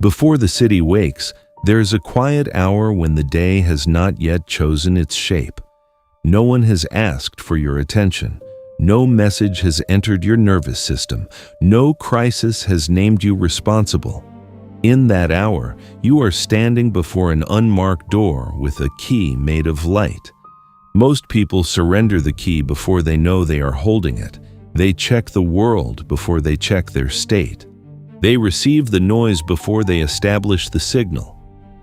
Before the city wakes, there is a quiet hour when the day has not yet chosen its shape. No one has asked for your attention. No message has entered your nervous system. No crisis has named you responsible. In that hour, you are standing before an unmarked door with a key made of light. Most people surrender the key before they know they are holding it. They check the world before they check their state. They receive the noise before they establish the signal.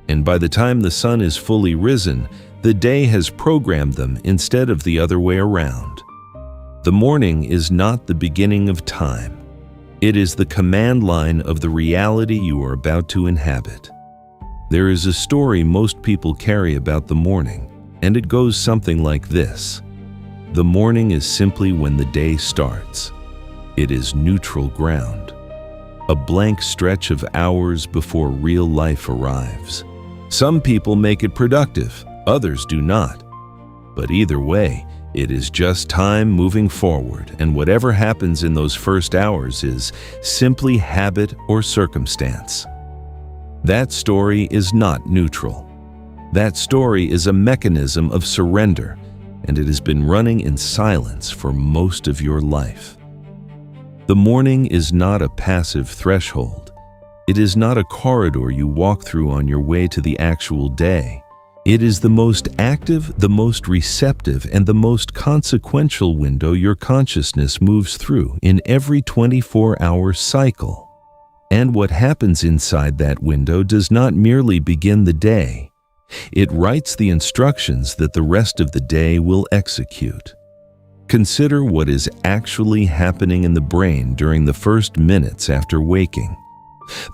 And by the time the sun is fully risen, the day has programmed them instead of the other way around. The morning is not the beginning of time. It is the command line of the reality you are about to inhabit. There is a story most people carry about the morning, and it goes something like this. The morning is simply when the day starts. It is neutral ground, a blank stretch of hours before real life arrives. Some people make it productive, others do not. But either way, it is just time moving forward, and whatever happens in those first hours is simply habit or circumstance. That story is not neutral. That story is a mechanism of surrender, and it has been running in silence for most of your life. The morning is not a passive threshold. It is not a corridor you walk through on your way to the actual day. It is the most active, the most receptive, and the most consequential window your consciousness moves through in every 24-hour cycle. And what happens inside that window does not merely begin the day. It writes the instructions that the rest of the day will execute. Consider what is actually happening in the brain during the first minutes after waking.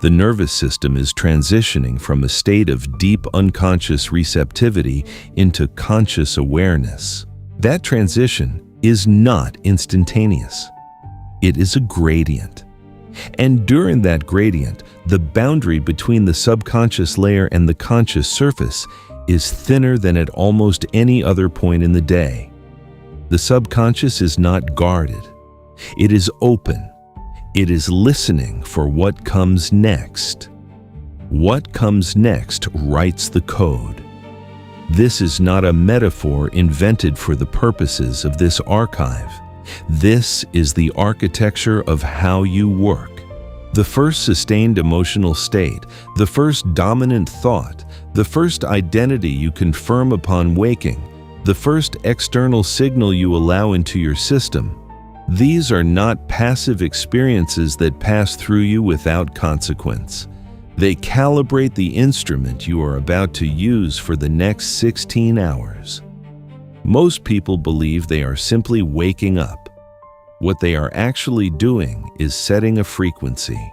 The nervous system is transitioning from a state of deep unconscious receptivity into conscious awareness. That transition is not instantaneous. It is a gradient. And during that gradient, the boundary between the subconscious layer and the conscious surface is thinner than at almost any other point in the day. The subconscious is not guarded. It is open. It is listening for what comes next. What comes next writes the code. This is not a metaphor invented for the purposes of this archive. This is the architecture of how you work. The first sustained emotional state, the first dominant thought, the first identity you confirm upon waking, the first external signal you allow into your system. These are not passive experiences that pass through you without consequence. They calibrate the instrument you are about to use for the next 16 hours. Most people believe they are simply waking up. What they are actually doing is setting a frequency.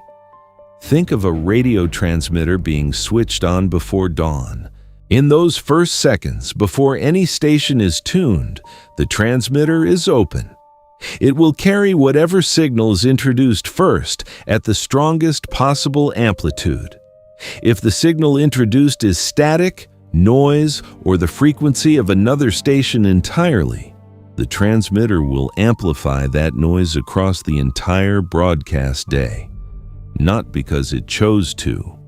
Think of a radio transmitter being switched on before dawn. In those first seconds, before any station is tuned, the transmitter is open. It will carry whatever signal is introduced first at the strongest possible amplitude. If the signal introduced is static, noise, or the frequency of another station entirely, the transmitter will amplify that noise across the entire broadcast day. Not because it chose to,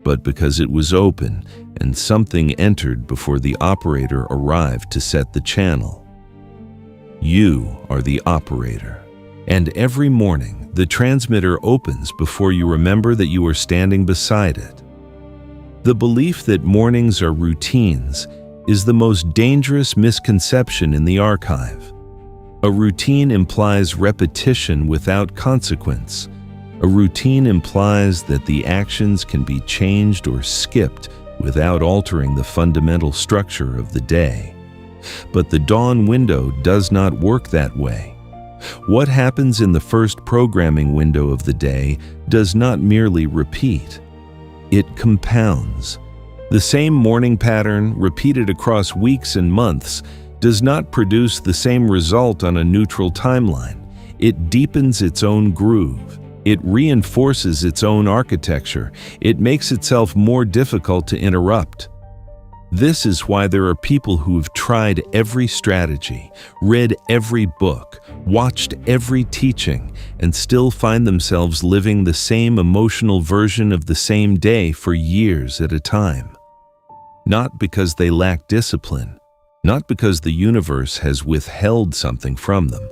but because it was open and something entered before the operator arrived to set the channel. You are the operator, and every morning the transmitter opens before you remember that you are standing beside it. The belief that mornings are routines is the most dangerous misconception in the archive. A routine implies repetition without consequence. A routine implies that the actions can be changed or skipped without altering the fundamental structure of the day. But the dawn window does not work that way. What happens in the first programming window of the day does not merely repeat. It compounds. The same morning pattern, repeated across weeks and months, does not produce the same result on a neutral timeline. It deepens its own groove. It reinforces its own architecture. It makes itself more difficult to interrupt. This is why there are people who have tried every strategy, read every book, watched every teaching, and still find themselves living the same emotional version of the same day for years at a time. Not because they lack discipline, not because the universe has withheld something from them,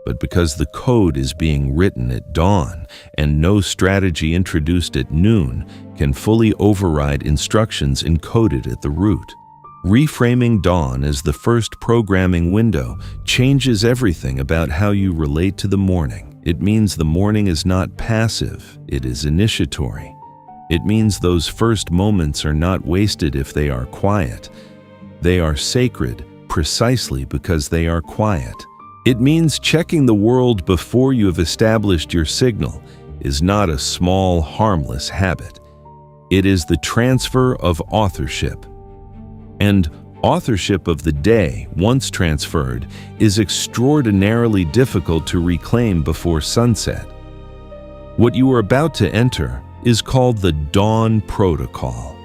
but because the code is being written at dawn, and no strategy introduced at noon can fully override instructions encoded at the root. Reframing dawn as the first programming window changes everything about how you relate to the morning. It means the morning is not passive, it is initiatory. It means those first moments are not wasted if they are quiet. They are sacred precisely because they are quiet. It means checking the world before you have established your signal is not a small, harmless habit. It is the transfer of authorship. And authorship of the day, once transferred, is extraordinarily difficult to reclaim before sunset. What you are about to enter is called the Dawn Protocol.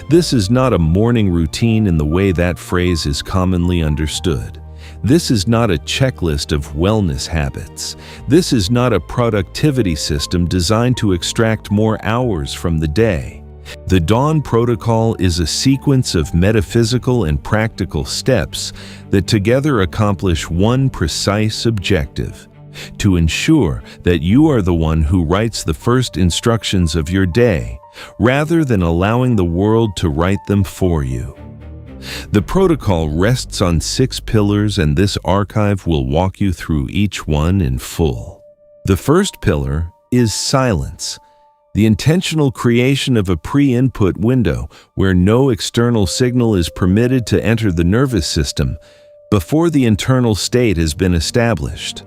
This is not a morning routine in the way that phrase is commonly understood. This is not a checklist of wellness habits. This is not a productivity system designed to extract more hours from the day. The Dawn Protocol is a sequence of metaphysical and practical steps that together accomplish one precise objective: to ensure that you are the one who writes the first instructions of your day, rather than allowing the world to write them for you. The protocol rests on 6 pillars, and this archive will walk you through each one in full. The first pillar is silence, the intentional creation of a pre-input window where no external signal is permitted to enter the nervous system before the internal state has been established.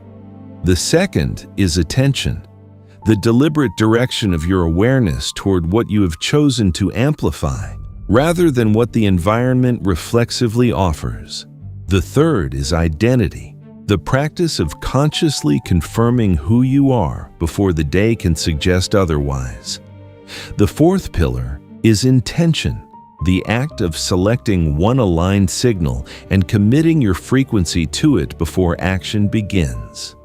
The second is attention, the deliberate direction of your awareness toward what you have chosen to amplify, rather than what the environment reflexively offers. The third is identity, the practice of consciously confirming who you are before the day can suggest otherwise. The fourth pillar is intention, the act of selecting one aligned signal and committing your frequency to it before action begins.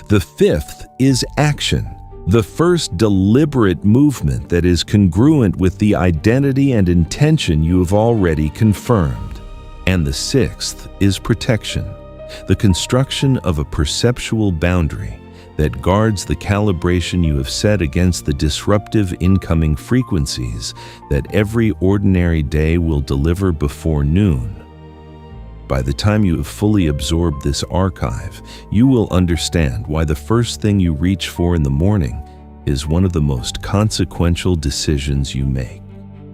The fifth is action, the first deliberate movement that is congruent with the identity and intention you have already confirmed. And the sixth is protection, the construction of a perceptual boundary that guards the calibration you have set against the disruptive incoming frequencies that every ordinary day will deliver before noon. By the time you have fully absorbed this archive, you will understand why the first thing you reach for in the morning is one of the most consequential decisions you make.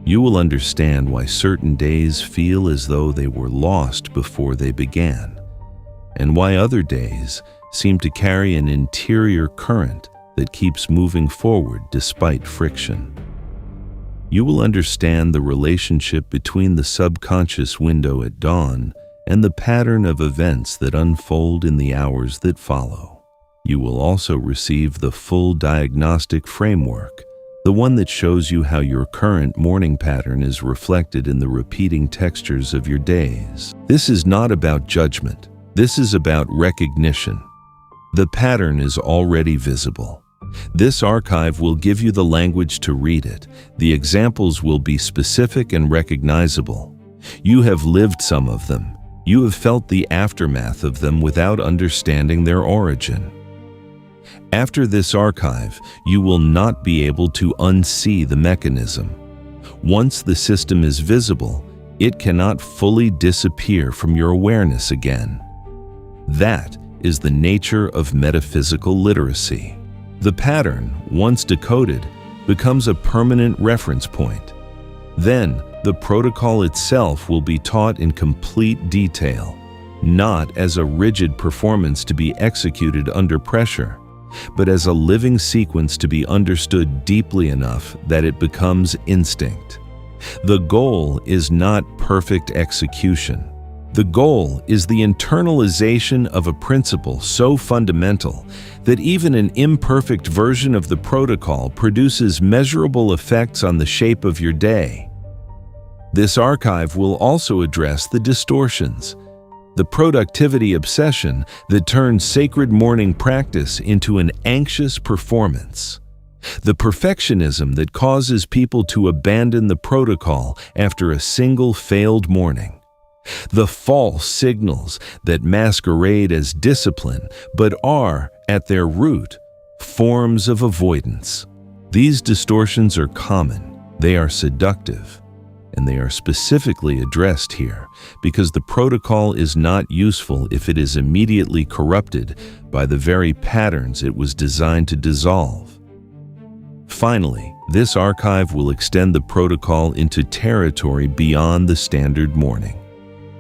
You will understand why certain days feel as though they were lost before they began, and why other days seem to carry an interior current that keeps moving forward despite friction. You will understand the relationship between the subconscious window at dawn and the pattern of events that unfold in the hours that follow. You will also receive the full diagnostic framework, the one that shows you how your current morning pattern is reflected in the repeating textures of your days. This is not about judgment. This is about recognition. The pattern is already visible. This archive will give you the language to read it. The examples will be specific and recognizable. You have lived some of them. You have felt the aftermath of them without understanding their origin. After this archive, you will not be able to unsee the mechanism. Once the system is visible, it cannot fully disappear from your awareness again. That is the nature of metaphysical literacy. The pattern, once decoded, becomes a permanent reference point. Then, the protocol itself will be taught in complete detail, not as a rigid performance to be executed under pressure, but as a living sequence to be understood deeply enough that it becomes instinct. The goal is not perfect execution. The goal is the internalization of a principle so fundamental that even an imperfect version of the protocol produces measurable effects on the shape of your day. This archive will also address the distortions, the productivity obsession that turns sacred morning practice into an anxious performance, the perfectionism that causes people to abandon the protocol after a single failed morning, the false signals that masquerade as discipline but are, at their root, forms of avoidance. These distortions are common, they are seductive, and they are specifically addressed here because the protocol is not useful if it is immediately corrupted by the very patterns it was designed to dissolve. Finally, this archive will extend the protocol into territory beyond the standard morning,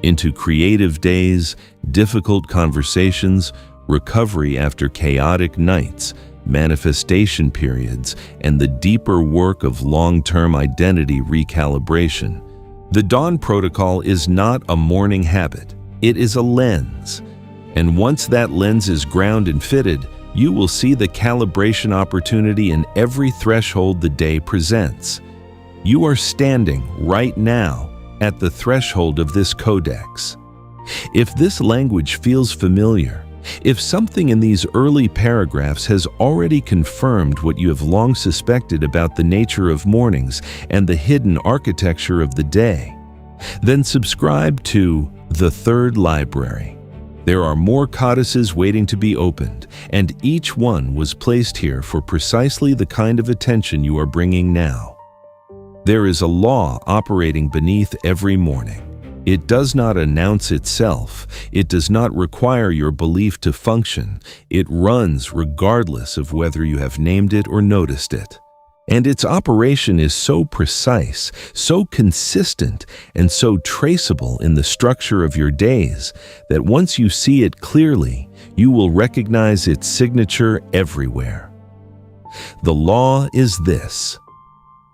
into creative days, difficult conversations, recovery after chaotic nights, manifestation periods, and the deeper work of long-term identity recalibration. The Dawn Protocol is not a morning habit. It is a lens. And once that lens is ground and fitted, you will see the calibration opportunity in every threshold the day presents. You are standing right now at the threshold of this codex. If this language feels familiar, if something in these early paragraphs has already confirmed what you have long suspected about the nature of mornings and the hidden architecture of the day, then subscribe to The Third Library. There are more codices waiting to be opened, and each one was placed here for precisely the kind of attention you are bringing now. There is a law operating beneath every morning. It does not announce itself. It does not require your belief to function. It runs regardless of whether you have named it or noticed it. And its operation is so precise, so consistent, and so traceable in the structure of your days that once you see it clearly, you will recognize its signature everywhere. The law is this.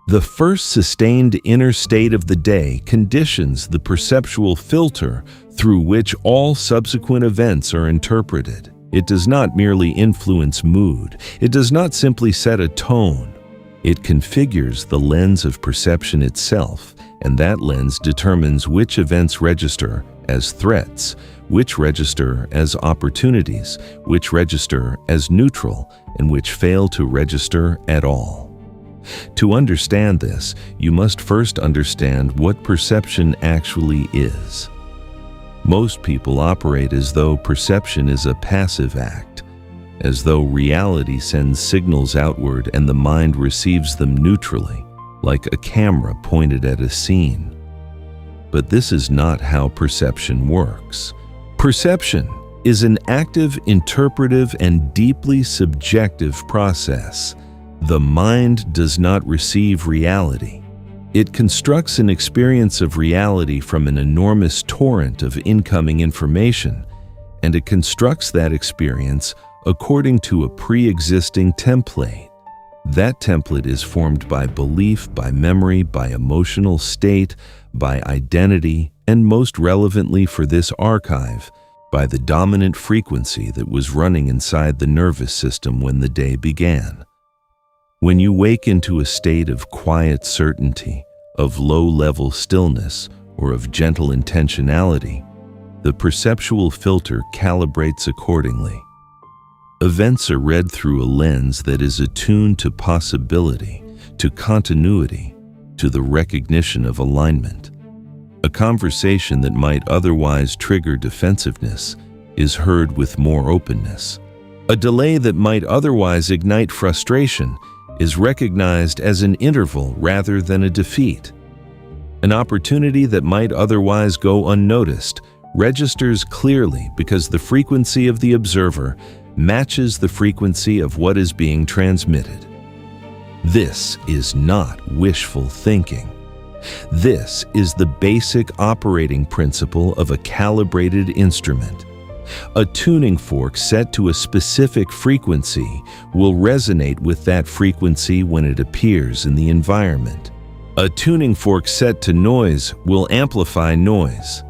The first sustained inner state of the day conditions the perceptual filter through which all subsequent events are interpreted. It does not merely influence mood. It does not simply set a tone. It configures the lens of perception itself, and that lens determines which events register as threats, which register as opportunities, which register as neutral, and which fail to register at all. To understand this, you must first understand what perception actually is. Most people operate as though perception is a passive act, as though reality sends signals outward and the mind receives them neutrally, like a camera pointed at a scene. But this is not how perception works. Perception is an active, interpretive, and deeply subjective process. The mind does not receive reality. It constructs an experience of reality from an enormous torrent of incoming information, and it constructs that experience according to a pre-existing template. That template is formed by belief, by memory, by emotional state, by identity, and most relevantly for this archive, by the dominant frequency that was running inside the nervous system when the day began. When you wake into a state of quiet certainty, of low-level stillness, or of gentle intentionality, the perceptual filter calibrates accordingly. Events are read through a lens that is attuned to possibility, to continuity, to the recognition of alignment. A conversation that might otherwise trigger defensiveness is heard with more openness. A delay that might otherwise ignite frustration is recognized as an interval rather than a defeat. An opportunity that might otherwise go unnoticed registers clearly because the frequency of the observer matches the frequency of what is being transmitted. This is not wishful thinking. This is the basic operating principle of a calibrated instrument. A tuning fork set to a specific frequency will resonate with that frequency when it appears in the environment. A tuning fork set to noise will amplify noise.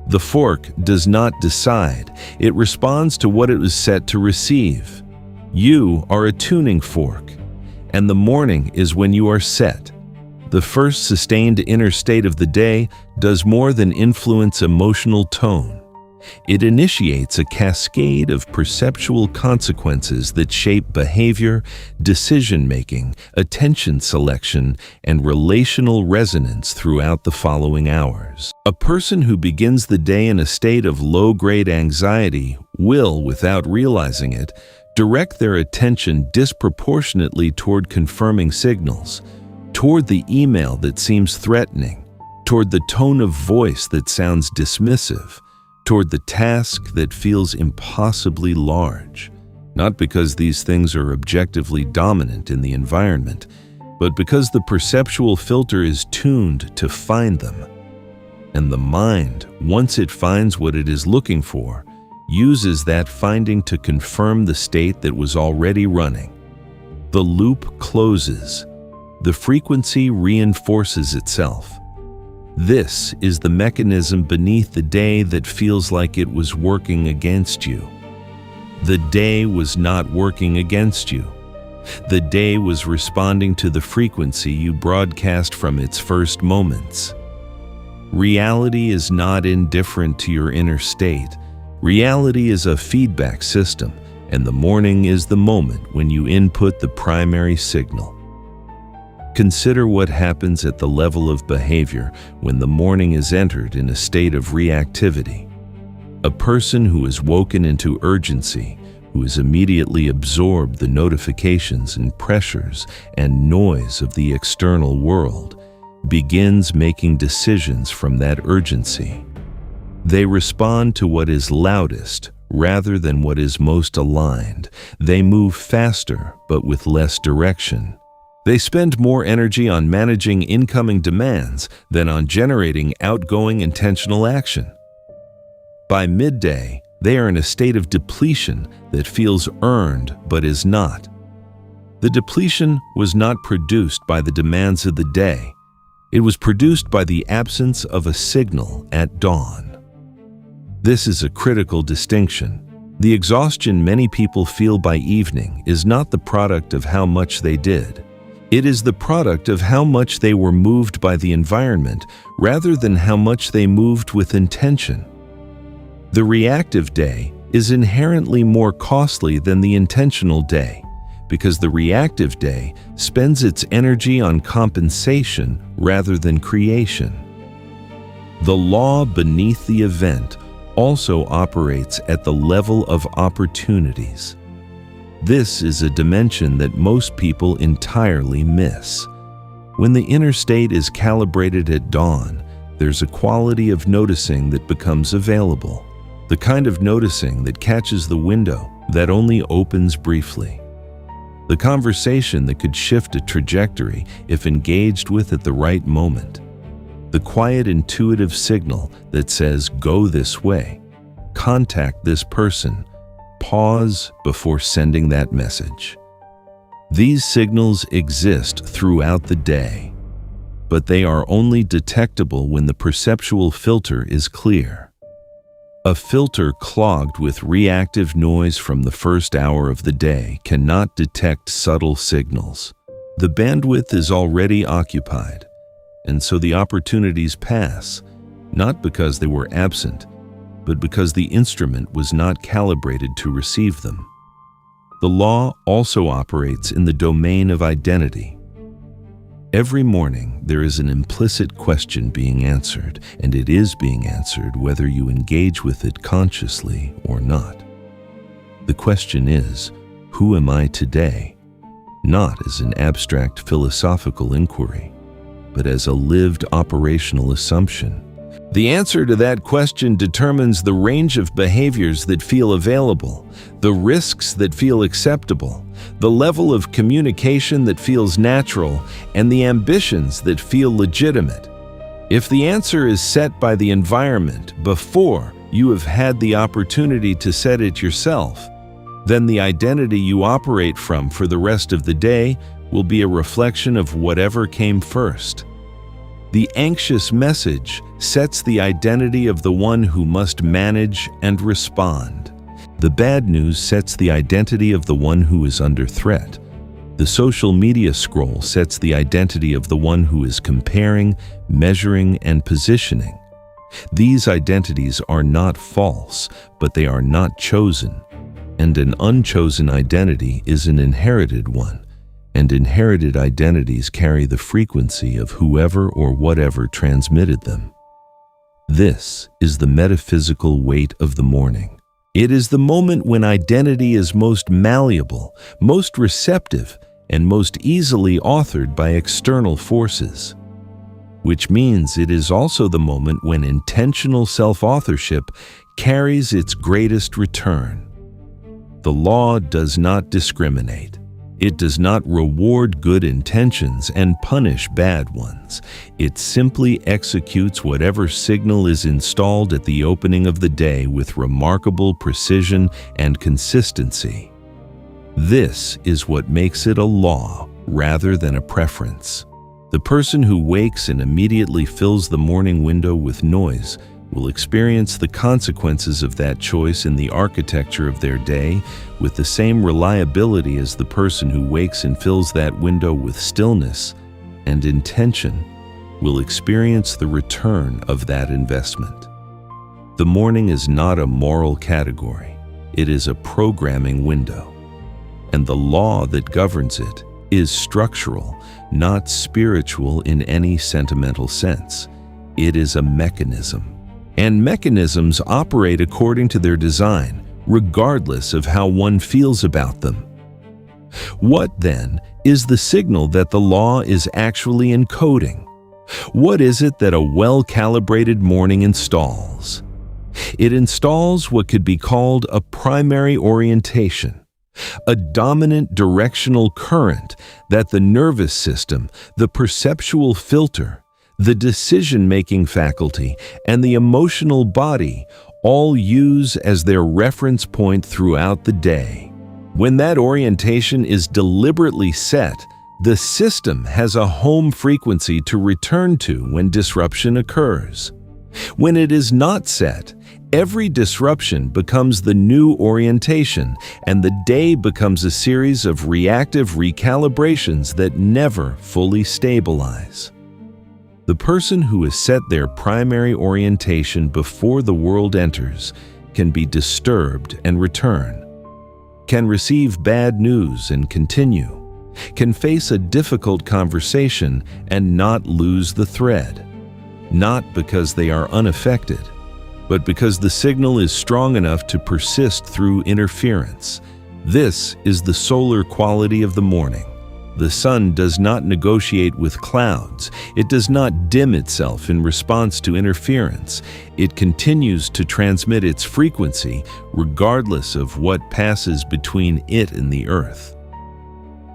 The fork does not decide. It responds to what it was set to receive. You are a tuning fork, and the morning is when you are set. The first sustained inner state of the day does more than influence emotional tone. It initiates a cascade of perceptual consequences that shape behavior, decision-making, attention selection, and relational resonance throughout the following hours. A person who begins the day in a state of low-grade anxiety will, without realizing it, direct their attention disproportionately toward confirming signals, toward the email that seems threatening, toward the tone of voice that sounds dismissive, toward the task that feels impossibly large, not because these things are objectively dominant in the environment, but because the perceptual filter is tuned to find them. And the mind, once it finds what it is looking for, uses that finding to confirm the state that was already running. The loop closes. The frequency reinforces itself. This is the mechanism beneath the day that feels like it was working against you. The day was not working against you. The day was responding to the frequency you broadcast from its first moments. Reality is not indifferent to your inner state. Reality is a feedback system, and the morning is the moment when you input the primary signal. Consider what happens at the level of behavior when the morning is entered in a state of reactivity. A person who is woken into urgency, who has immediately absorbed the notifications and pressures and noise of the external world, begins making decisions from that urgency. They respond to what is loudest rather than what is most aligned. They move faster but with less direction. They spend more energy on managing incoming demands than on generating outgoing intentional action. By midday, they are in a state of depletion that feels earned but is not. The depletion was not produced by the demands of the day. It was produced by the absence of a signal at dawn. This is a critical distinction. The exhaustion many people feel by evening is not the product of how much they did. It is the product of how much they were moved by the environment rather than how much they moved with intention. The reactive day is inherently more costly than the intentional day because the reactive day spends its energy on compensation rather than creation. The law beneath the event also operates at the level of opportunities. This is a dimension that most people entirely miss. When the inner state is calibrated at dawn, there's a quality of noticing that becomes available, the kind of noticing that catches the window that only opens briefly, the conversation that could shift a trajectory if engaged with at the right moment, the quiet intuitive signal that says, "Go this way, contact this person, pause before sending that message." These signals exist throughout the day, but they are only detectable when the perceptual filter is clear. A filter clogged with reactive noise from the first hour of the day cannot detect subtle signals. The bandwidth is already occupied, and so the opportunities pass, not because they were absent, but because the instrument was not calibrated to receive them. The law also operates in the domain of identity. Every morning, there is an implicit question being answered, and it is being answered whether you engage with it consciously or not. The question is, who am I today? Not as an abstract philosophical inquiry, but as a lived operational assumption. The answer to that question determines the range of behaviors that feel available, the risks that feel acceptable, the level of communication that feels natural, and the ambitions that feel legitimate. If the answer is set by the environment before you have had the opportunity to set it yourself, then the identity you operate from for the rest of the day will be a reflection of whatever came first. The anxious message sets the identity of the one who must manage and respond. The bad news sets the identity of the one who is under threat. The social media scroll sets the identity of the one who is comparing, measuring, and positioning. These identities are not false, but they are not chosen. And an unchosen identity is an inherited one, and inherited identities carry the frequency of whoever or whatever transmitted them. This is the metaphysical weight of the morning. It is the moment when identity is most malleable, most receptive, and most easily authored by external forces. Which means it is also the moment when intentional self-authorship carries its greatest return. The law does not discriminate. It does not reward good intentions and punish bad ones. It simply executes whatever signal is installed at the opening of the day with remarkable precision and consistency. This is what makes it a law rather than a preference. The person who wakes and immediately fills the morning window with noise will experience the consequences of that choice in the architecture of their day with the same reliability as the person who wakes and fills that window with stillness and intention will experience the return of that investment. The morning is not a moral category. It is a programming window. And the law that governs it is structural, not spiritual in any sentimental sense. It is a mechanism. And mechanisms operate according to their design, regardless of how one feels about them. What, then, is the signal that the law is actually encoding? What is it that a well-calibrated morning installs? It installs what could be called a primary orientation, a dominant directional current that the nervous system, the perceptual filter, the decision-making faculty, and the emotional body all use as their reference point throughout the day. When that orientation is deliberately set, the system has a home frequency to return to when disruption occurs. When it is not set, every disruption becomes the new orientation, and the day becomes a series of reactive recalibrations that never fully stabilize. The person who has set their primary orientation before the world enters can be disturbed and return, can receive bad news and continue, can face a difficult conversation and not lose the thread, not because they are unaffected, but because the signal is strong enough to persist through interference. This is the solar quality of the morning. The sun does not negotiate with clouds. It does not dim itself in response to interference. It continues to transmit its frequency regardless of what passes between it and the earth.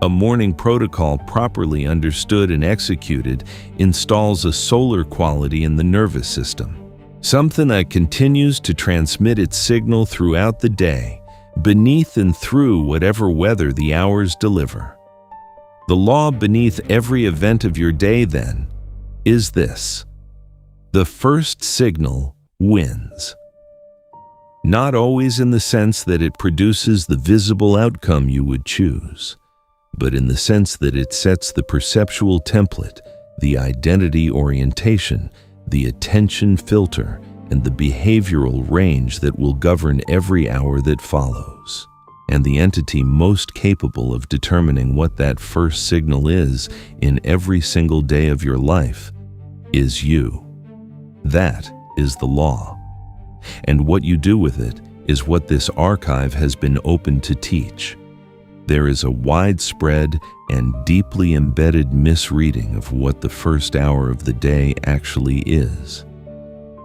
A morning protocol properly understood and executed installs a solar quality in the nervous system, something that continues to transmit its signal throughout the day, beneath and through whatever weather the hours deliver. The law beneath every event of your day, then, is this: the first signal wins. Not always in the sense that it produces the visible outcome you would choose, but in the sense that it sets the perceptual template, the identity orientation, the attention filter, and the behavioral range that will govern every hour that follows. And the entity most capable of determining what that first signal is in every single day of your life is you. That is the law. And what you do with it is what this archive has been open to teach. There is a widespread and deeply embedded misreading of what the first hour of the day actually is.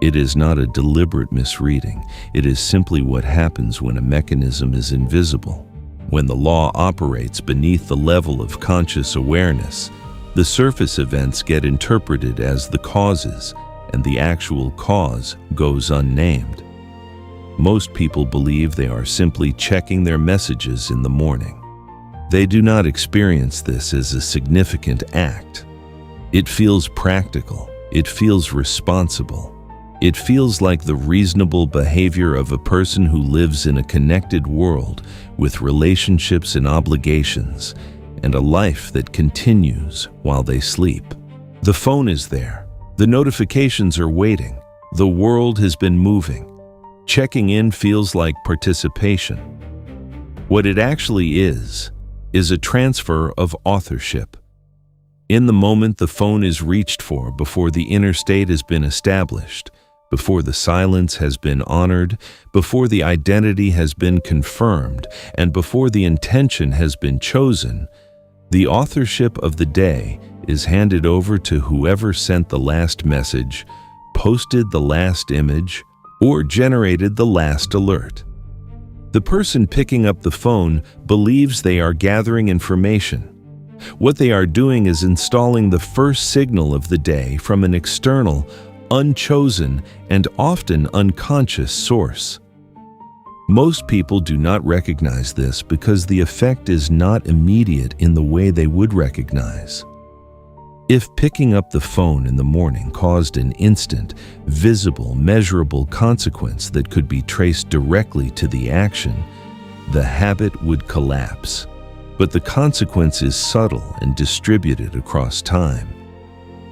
It is not a deliberate misreading. It is simply what happens when a mechanism is invisible. When the law operates beneath the level of conscious awareness, the surface events get interpreted as the causes, and the actual cause goes unnamed. Most people believe they are simply checking their messages in the morning. They do not experience this as a significant act. It feels practical. It feels responsible. It feels like the reasonable behavior of a person who lives in a connected world with relationships and obligations, and a life that continues while they sleep. The phone is there. The notifications are waiting. The world has been moving. Checking in feels like participation. What it actually is a transfer of authorship. In the moment the phone is reached for, before the inner state has been established, before the silence has been honored, before the identity has been confirmed, and before the intention has been chosen, the authorship of the day is handed over to whoever sent the last message, posted the last image, or generated the last alert. The person picking up the phone believes they are gathering information. What they are doing is installing the first signal of the day from an external, unchosen, and often unconscious source. Most people do not recognize this because the effect is not immediate in the way they would recognize. If picking up the phone in the morning caused an instant, visible, measurable consequence that could be traced directly to the action, the habit would collapse. But the consequence is subtle and distributed across time.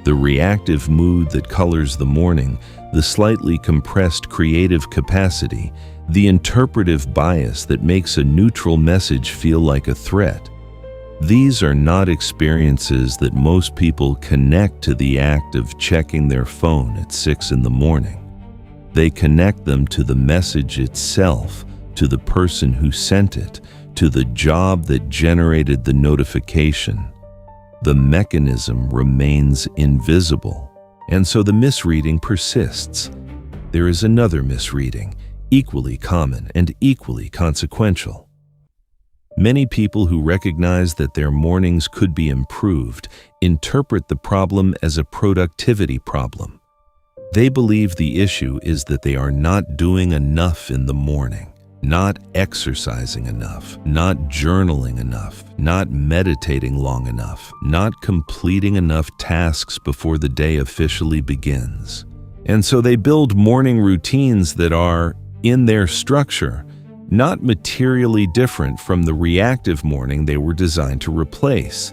The reactive mood that colors the morning, the slightly compressed creative capacity, the interpretive bias that makes a neutral message feel like a threat. These are not experiences that most people connect to the act of checking their phone at 6 in the morning. They connect them to the message itself, to the person who sent it, to the job that generated the notification. The mechanism remains invisible, and so the misreading persists. There is another misreading, equally common and equally consequential. Many people who recognize that their mornings could be improved interpret the problem as a productivity problem. They believe the issue is that they are not doing enough in the morning, not exercising enough, not journaling enough, not meditating long enough, not completing enough tasks before the day officially begins. And so they build morning routines that are, in their structure, not materially different from the reactive morning they were designed to replace.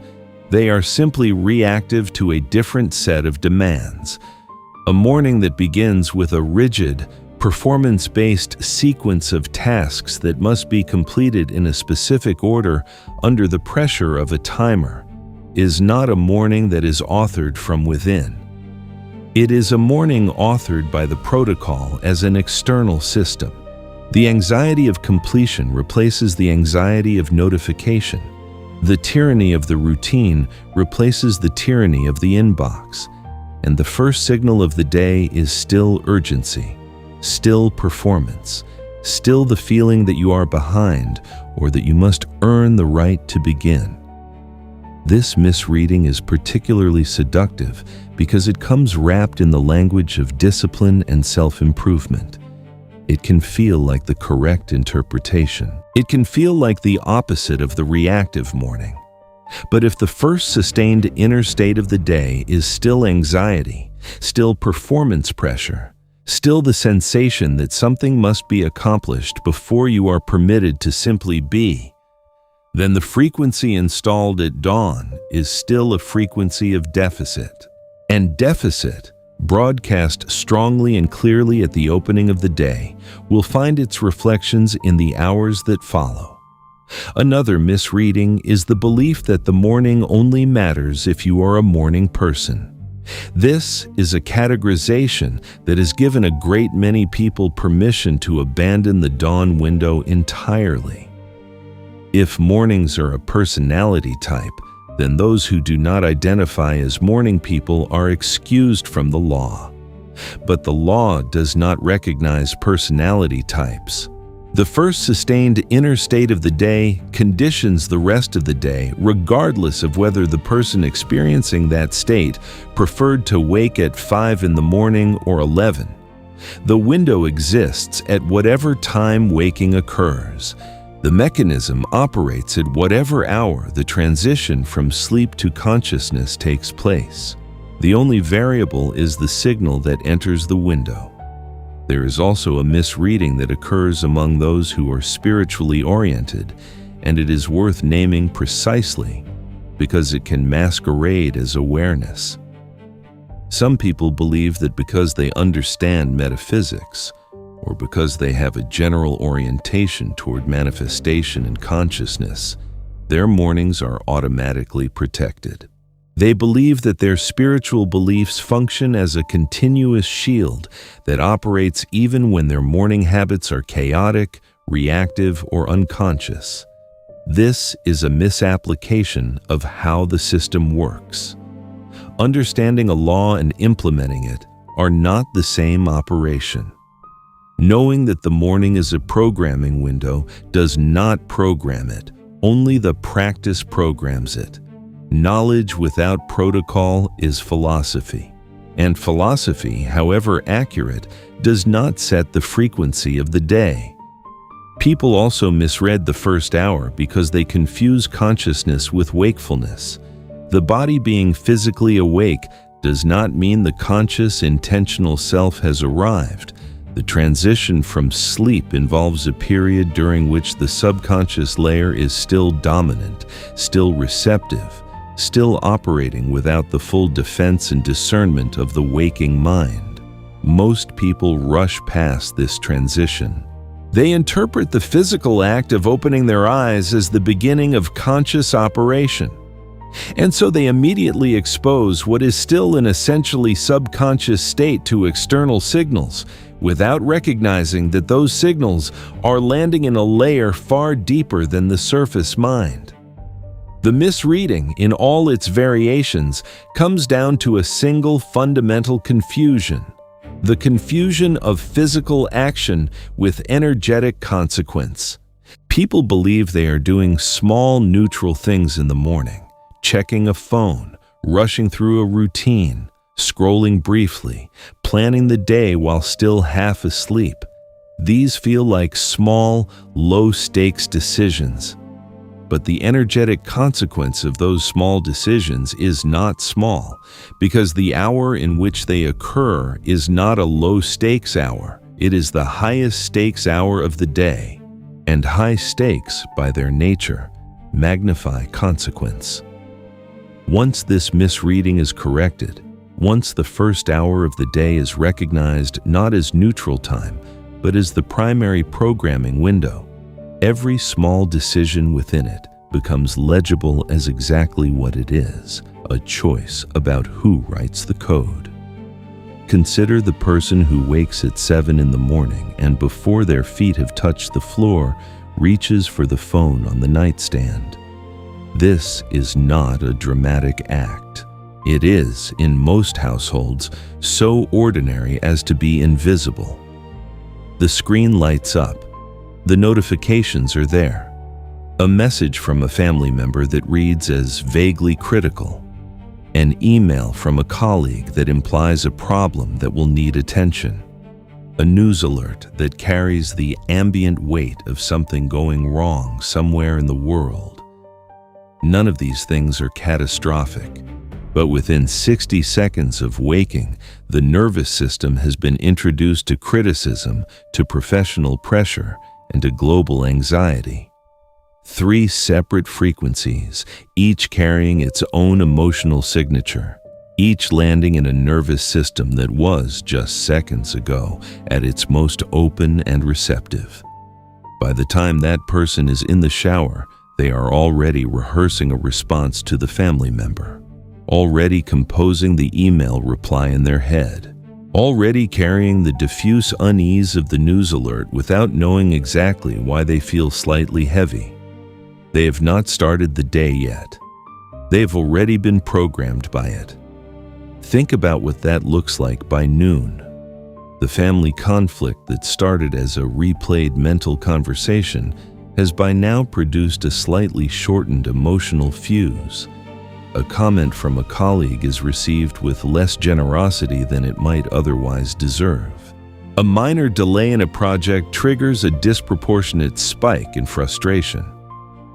They are simply reactive to a different set of demands. A morning that begins with a rigid, performance-based sequence of tasks that must be completed in a specific order under the pressure of a timer is not a morning that is authored from within. It is a morning authored by the protocol as an external system. The anxiety of completion replaces the anxiety of notification. The tyranny of the routine replaces the tyranny of the inbox. And the first signal of the day is still urgency, still performance, still the feeling that you are behind or that you must earn the right to begin. This misreading is particularly seductive because it comes wrapped in the language of discipline and self-improvement. It can feel like the correct interpretation. It can feel like the opposite of the reactive morning. But if the first sustained inner state of the day is still anxiety, still performance pressure, still the sensation that something must be accomplished before you are permitted to simply be, then the frequency installed at dawn is still a frequency of deficit. And deficit, broadcast strongly and clearly at the opening of the day, will find its reflections in the hours that follow. Another misreading is the belief that the morning only matters if you are a morning person. This is a categorization that has given a great many people permission to abandon the dawn window entirely. If mornings are a personality type, then those who do not identify as morning people are excused from the law. But the law does not recognize personality types. The first sustained inner state of the day conditions the rest of the day, regardless of whether the person experiencing that state preferred to wake at 5 in the morning or 11. The window exists at whatever time waking occurs. The mechanism operates at whatever hour the transition from sleep to consciousness takes place. The only variable is the signal that enters the window. There is also a misreading that occurs among those who are spiritually oriented, and it is worth naming precisely because it can masquerade as awareness. Some people believe that because they understand metaphysics, or because they have a general orientation toward manifestation and consciousness, their mornings are automatically protected. They believe that their spiritual beliefs function as a continuous shield that operates even when their morning habits are chaotic, reactive, or unconscious. This is a misapplication of how the system works. Understanding a law and implementing it are not the same operation. Knowing that the morning is a programming window does not program it. Only the practice programs it. Knowledge without protocol is philosophy. And philosophy, however accurate, does not set the frequency of the day. People also misread the first hour because they confuse consciousness with wakefulness. The body being physically awake does not mean the conscious, intentional self has arrived. The transition from sleep involves a period during which the subconscious layer is still dominant, still receptive, still operating without the full defense and discernment of the waking mind. Most people rush past this transition. They interpret the physical act of opening their eyes as the beginning of conscious operation. And so they immediately expose what is still an essentially subconscious state to external signals, without recognizing that those signals are landing in a layer far deeper than the surface mind. The misreading, in all its variations, comes down to a single fundamental confusion: the confusion of physical action with energetic consequence. People believe they are doing small, neutral things in the morning, checking a phone, rushing through a routine, scrolling briefly, planning the day while still half asleep. These feel like small, low-stakes decisions. But the energetic consequence of those small decisions is not small, because the hour in which they occur is not a low-stakes hour. It is the highest stakes hour of the day, and high stakes, by their nature, magnify consequence. Once this misreading is corrected, once the first hour of the day is recognized not as neutral time, but as the primary programming window, every small decision within it becomes legible as exactly what it is: a choice about who writes the code. Consider the person who wakes at 7 in the morning and before their feet have touched the floor, reaches for the phone on the nightstand. This is not a dramatic act. It is, in most households, so ordinary as to be invisible. The screen lights up. The notifications are there. A message from a family member that reads as vaguely critical. An email from a colleague that implies a problem that will need attention. A news alert that carries the ambient weight of something going wrong somewhere in the world. None of these things are catastrophic, but within 60 seconds of waking, the nervous system has been introduced to criticism, to professional pressure, and to global anxiety. 3 separate frequencies, each carrying its own emotional signature, each landing in a nervous system that was, just seconds ago, at its most open and receptive. By the time that person is in the shower, they are already rehearsing a response to the family member, already composing the email reply in their head, already carrying the diffuse unease of the news alert without knowing exactly why they feel slightly heavy. They have not started the day yet. They have already been programmed by it. Think about what that looks like by noon. The family conflict that started as a replayed mental conversation has by now produced a slightly shortened emotional fuse. A comment from a colleague is received with less generosity than it might otherwise deserve. A minor delay in a project triggers a disproportionate spike in frustration.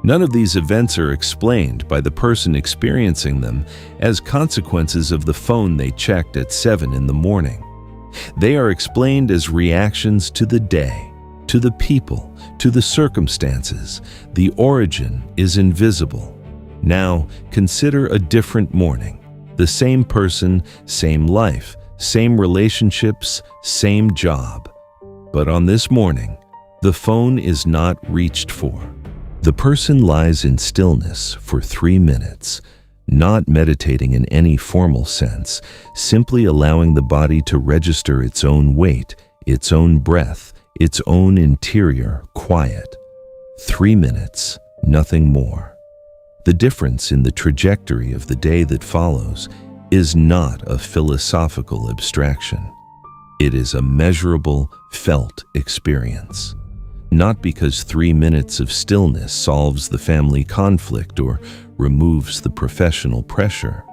None of these events are explained by the person experiencing them as consequences of the phone they checked at 7 in the morning. They are explained as reactions to the day, to the people, to the circumstances. The origin is invisible. Now, consider a different morning. The same person, same life, same relationships, same job. But on this morning, the phone is not reached for. The person lies in stillness for 3 minutes, not meditating in any formal sense, simply allowing the body to register its own weight, its own breath, its own interior quiet. 3 minutes, nothing more. The difference in the trajectory of the day that follows is not a philosophical abstraction. It is a measurable, felt experience. Not because 3 minutes of stillness solves the family conflict or removes the professional pressure,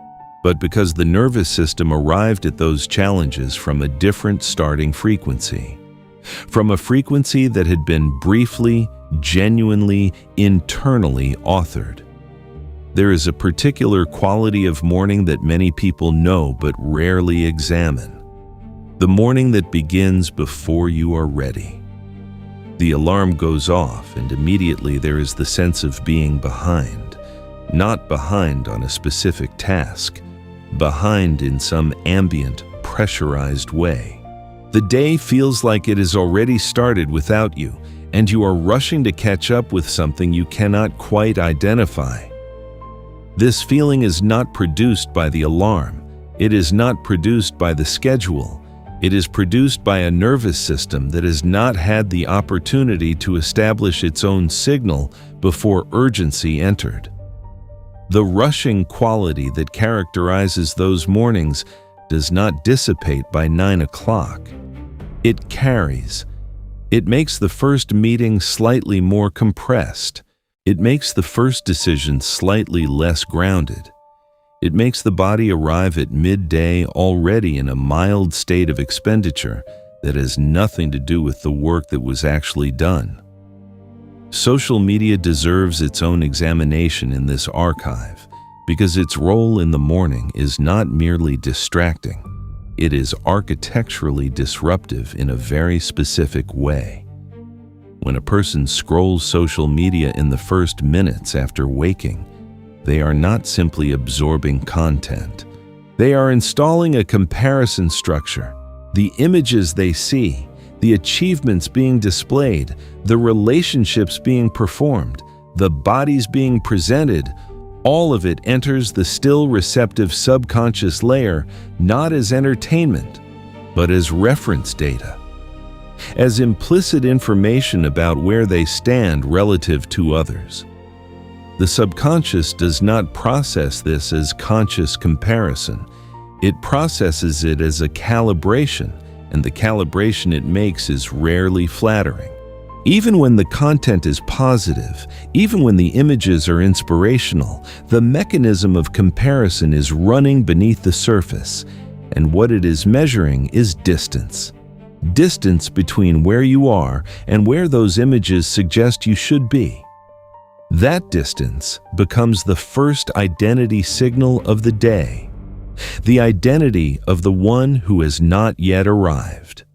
but because the nervous system arrived at those challenges from a different starting frequency. From a frequency that had been briefly, genuinely, internally authored. There is a particular quality of morning that many people know but rarely examine. The morning that begins before you are ready. The alarm goes off, and immediately there is the sense of being behind. Not behind on a specific task, behind in some ambient, pressurized way. The day feels like it has already started without you, and you are rushing to catch up with something you cannot quite identify. This feeling is not produced by the alarm. It is not produced by the schedule. It is produced by a nervous system that has not had the opportunity to establish its own signal before urgency entered. The rushing quality that characterizes those mornings does not dissipate by 9 o'clock. It carries. It makes the first meeting slightly more compressed. It makes the first decision slightly less grounded. It makes the body arrive at midday already in a mild state of expenditure that has nothing to do with the work that was actually done. Social media deserves its own examination in this archive because its role in the morning is not merely distracting. It is architecturally disruptive in a very specific way. When a person scrolls social media in the first minutes after waking, they are not simply absorbing content. They are installing a comparison structure. The images they see, the achievements being displayed, the relationships being performed, the bodies being presented, all of it enters the still receptive subconscious layer not as entertainment, but as reference data, as implicit information about where they stand relative to others. The subconscious does not process this as conscious comparison. It processes it as a calibration, and the calibration it makes is rarely flattering. Even when the content is positive, even when the images are inspirational, the mechanism of comparison is running beneath the surface, and what it is measuring is distance. Distance between where you are and where those images suggest you should be. That distance becomes the first identity signal of the day, the identity of the one who has not yet arrived.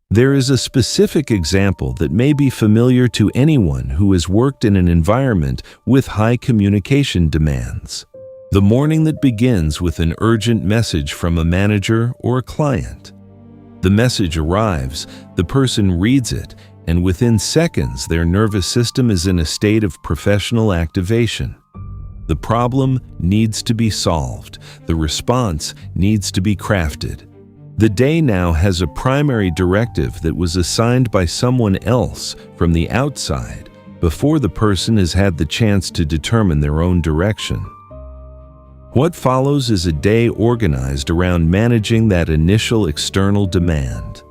There is a specific example that may be familiar to anyone who has worked in an environment with high communication demands. The morning that begins with an urgent message from a manager or a client. The message arrives, the person reads it, and within seconds their nervous system is in a state of professional activation. The problem needs to be solved. The response needs to be crafted. The day now has a primary directive that was assigned by someone else from the outside before the person has had the chance to determine their own direction. What follows is a day organized around managing that initial external demand.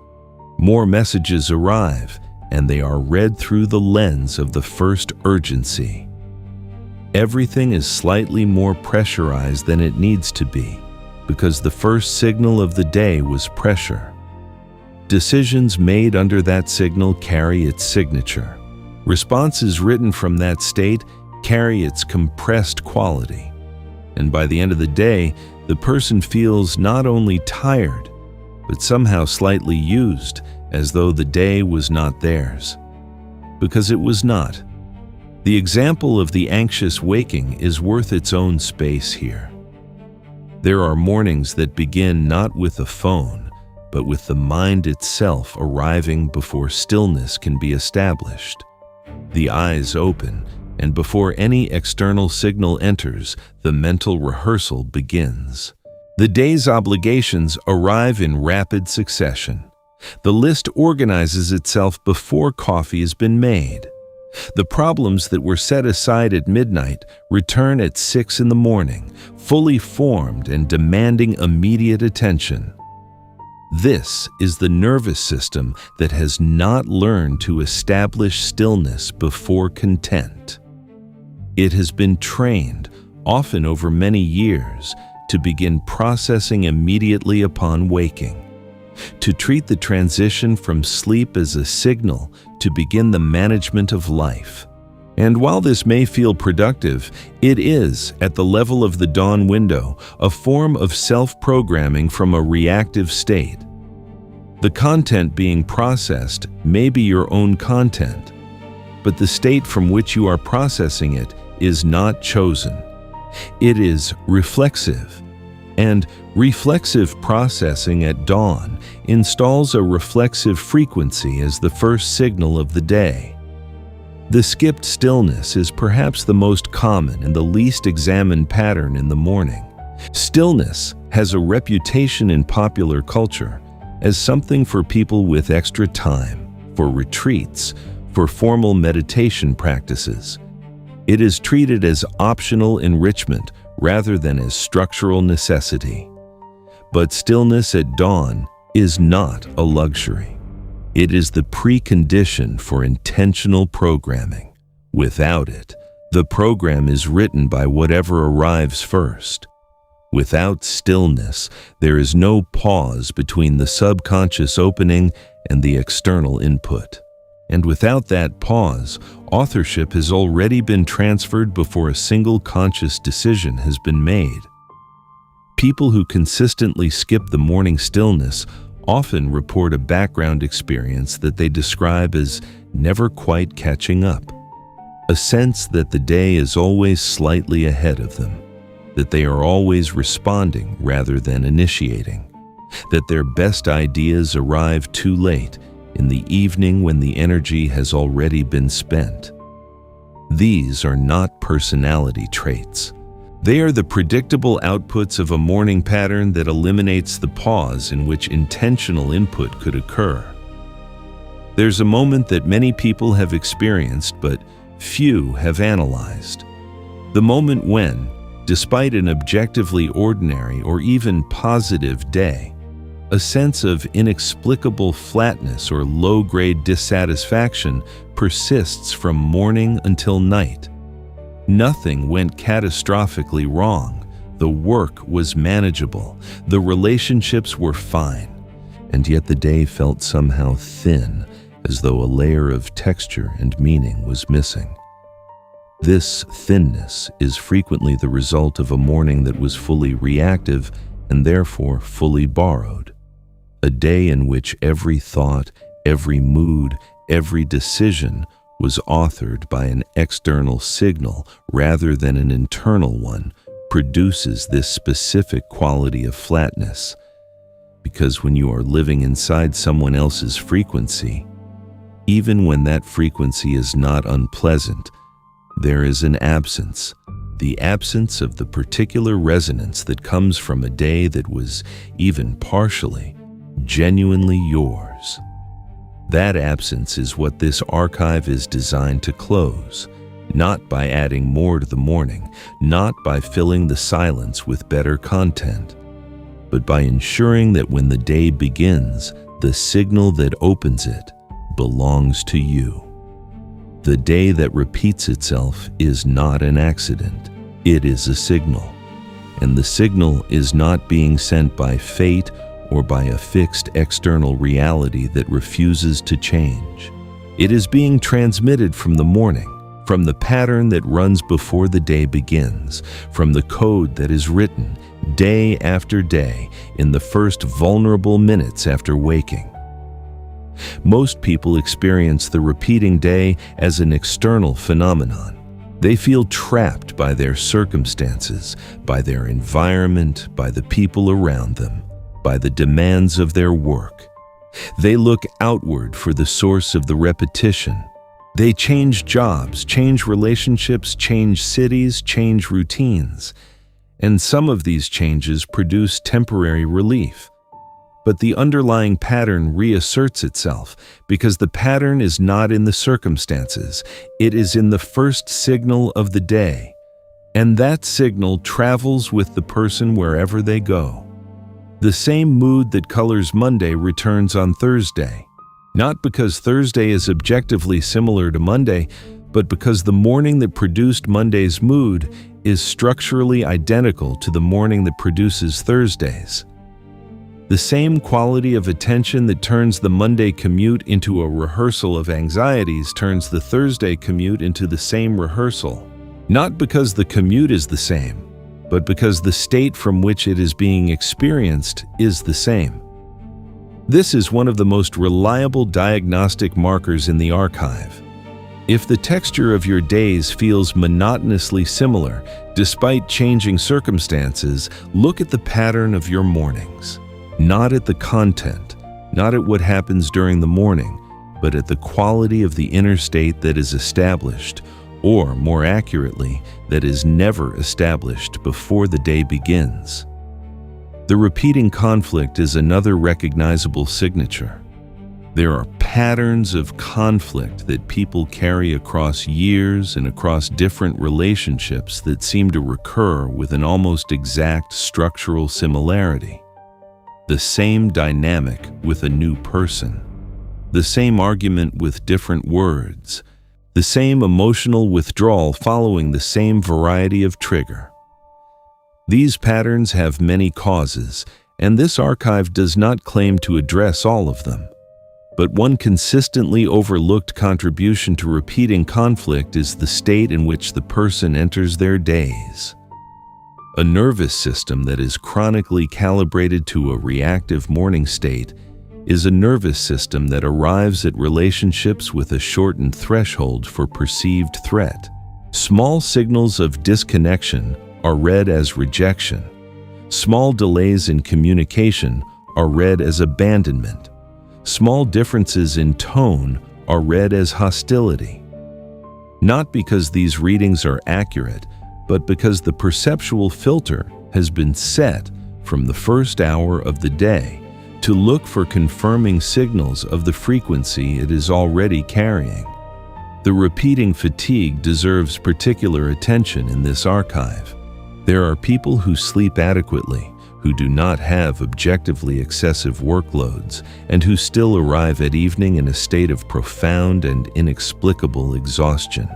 More messages arrive, and they are read through the lens of the first urgency. Everything is slightly more pressurized than it needs to be, because the first signal of the day was pressure. Decisions made under that signal carry its signature. Responses written from that state carry its compressed quality. And by the end of the day, the person feels not only tired, but somehow slightly used, as though the day was not theirs. Because it was not. The example of the anxious waking is worth its own space here. There are mornings that begin not with a phone, but with the mind itself arriving before stillness can be established. The eyes open, and before any external signal enters, the mental rehearsal begins. The day's obligations arrive in rapid succession. The list organizes itself before coffee has been made. The problems that were set aside at midnight return at 6 in the morning, fully formed and demanding immediate attention. This is the nervous system that has not learned to establish stillness before content. It has been trained, often over many years, to begin processing immediately upon waking, to treat the transition from sleep as a signal to begin the management of life. And while this may feel productive, it is, at the level of the dawn window, a form of self-programming from a reactive state. The content being processed may be your own content, but the state from which you are processing it is not chosen. It is reflexive. And reflexive processing at dawn installs a reflexive frequency as the first signal of the day. The skipped stillness is perhaps the most common and the least examined pattern in the morning. Stillness has a reputation in popular culture as something for people with extra time, for retreats, for formal meditation practices. It is treated as optional enrichment rather than as structural necessity. But stillness at dawn is not a luxury. It is the precondition for intentional programming. Without it, the program is written by whatever arrives first. Without stillness, there is no pause between the subconscious opening and the external input. And without that pause, authorship has already been transferred before a single conscious decision has been made. People who consistently skip the morning stillness often report a background experience that they describe as never quite catching up, a sense that the day is always slightly ahead of them, that they are always responding rather than initiating, that their best ideas arrive too late, in the evening when the energy has already been spent. These are not personality traits. They are the predictable outputs of a morning pattern that eliminates the pause in which intentional input could occur. There's a moment that many people have experienced, but few have analyzed. The moment when, despite an objectively ordinary or even positive day, a sense of inexplicable flatness or low-grade dissatisfaction persists from morning until night. Nothing went catastrophically wrong. The work was manageable. The relationships were fine. And yet the day felt somehow thin, as though a layer of texture and meaning was missing. This thinness is frequently the result of a morning that was fully reactive and therefore fully borrowed. A day in which every thought, every mood, every decision was authored by an external signal rather than an internal one produces this specific quality of flatness. Because when you are living inside someone else's frequency, even when that frequency is not unpleasant, there is an absence, the absence of the particular resonance that comes from a day that was even partially, genuinely yours. That absence is what this archive is designed to close, not by adding more to the morning, not by filling the silence with better content, but by ensuring that when the day begins, the signal that opens it belongs to you. The day that repeats itself is not an accident, it is a signal. And the signal is not being sent by fate or by a fixed external reality that refuses to change. It is being transmitted from the morning, from the pattern that runs before the day begins, from the code that is written day after day in the first vulnerable minutes after waking. Most people experience the repeating day as an external phenomenon. They feel trapped by their circumstances, by their environment, by the people around them, by the demands of their work. They look outward for the source of the repetition. They change jobs, change relationships, change cities, change routines. And some of these changes produce temporary relief. But the underlying pattern reasserts itself because the pattern is not in the circumstances, it is in the first signal of the day. And that signal travels with the person wherever they go. The same mood that colors Monday returns on Thursday, not because Thursday is objectively similar to Monday, but because the morning that produced Monday's mood is structurally identical to the morning that produces Thursday's. The same quality of attention that turns the Monday commute into a rehearsal of anxieties turns the Thursday commute into the same rehearsal, not because the commute is the same, but because the state from which it is being experienced is the same. This is one of the most reliable diagnostic markers in the archive. If the texture of your days feels monotonously similar, despite changing circumstances, look at the pattern of your mornings. Not at the content, not at what happens during the morning, but at the quality of the inner state that is established, or more accurately, that is never established before the day begins. The repeating conflict is another recognizable signature. There are patterns of conflict that people carry across years and across different relationships that seem to recur with an almost exact structural similarity. The same dynamic with a new person, the same argument with different words, the same emotional withdrawal following the same variety of trigger. These patterns have many causes, and this archive does not claim to address all of them. But one consistently overlooked contribution to repeating conflict is the state in which the person enters their days. A nervous system that is chronically calibrated to a reactive morning state is a nervous system that arrives at relationships with a shortened threshold for perceived threat. Small signals of disconnection are read as rejection. Small delays in communication are read as abandonment. Small differences in tone are read as hostility. Not because these readings are accurate, but because the perceptual filter has been set from the first hour of the day to look for confirming signals of the frequency it is already carrying. The repeating fatigue deserves particular attention in this archive. There are people who sleep adequately, who do not have objectively excessive workloads, and who still arrive at evening in a state of profound and inexplicable exhaustion.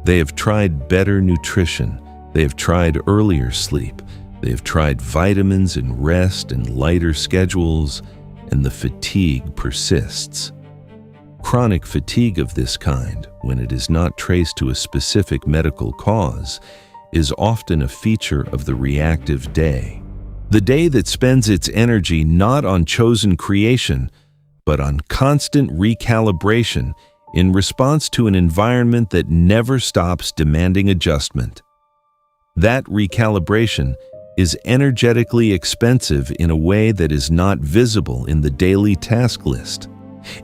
They have tried better nutrition, they have tried earlier sleep, they have tried vitamins and rest and lighter schedules, and the fatigue persists. Chronic fatigue of this kind, when it is not traced to a specific medical cause, is often a feature of the reactive day. The day that spends its energy not on chosen creation, but on constant recalibration in response to an environment that never stops demanding adjustment. That recalibration is energetically expensive in a way that is not visible in the daily task list.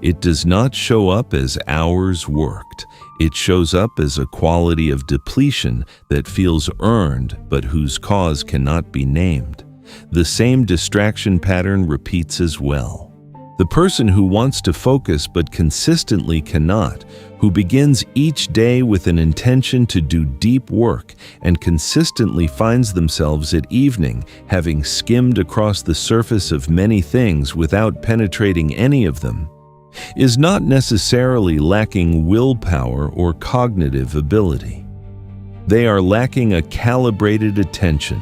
It does not show up as hours worked. It shows up as a quality of depletion that feels earned but whose cause cannot be named. The same distraction pattern repeats as well. The person who wants to focus but consistently cannot, who begins each day with an intention to do deep work and consistently finds themselves at evening having skimmed across the surface of many things without penetrating any of them, is not necessarily lacking willpower or cognitive ability. They are lacking a calibrated attention.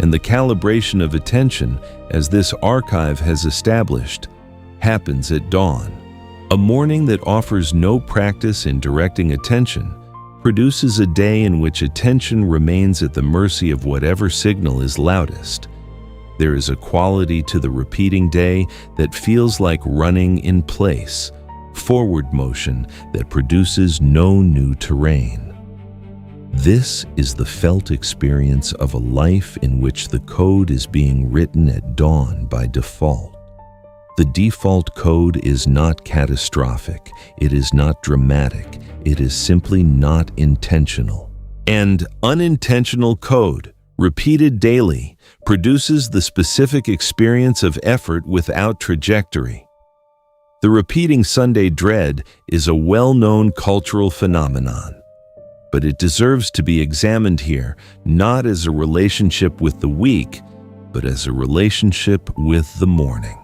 And the calibration of attention, as this archive has established, happens at dawn. A morning that offers no practice in directing attention produces a day in which attention remains at the mercy of whatever signal is loudest. There is a quality to the repeating day that feels like running in place, forward motion that produces no new terrain. This is the felt experience of a life in which the code is being written at dawn by default. The default code is not catastrophic, it is not dramatic, it is simply not intentional. And unintentional code, repeated daily, produces the specific experience of effort without trajectory. The repeating Sunday dread is a well-known cultural phenomenon, but it deserves to be examined here, not as a relationship with the week, but as a relationship with the morning.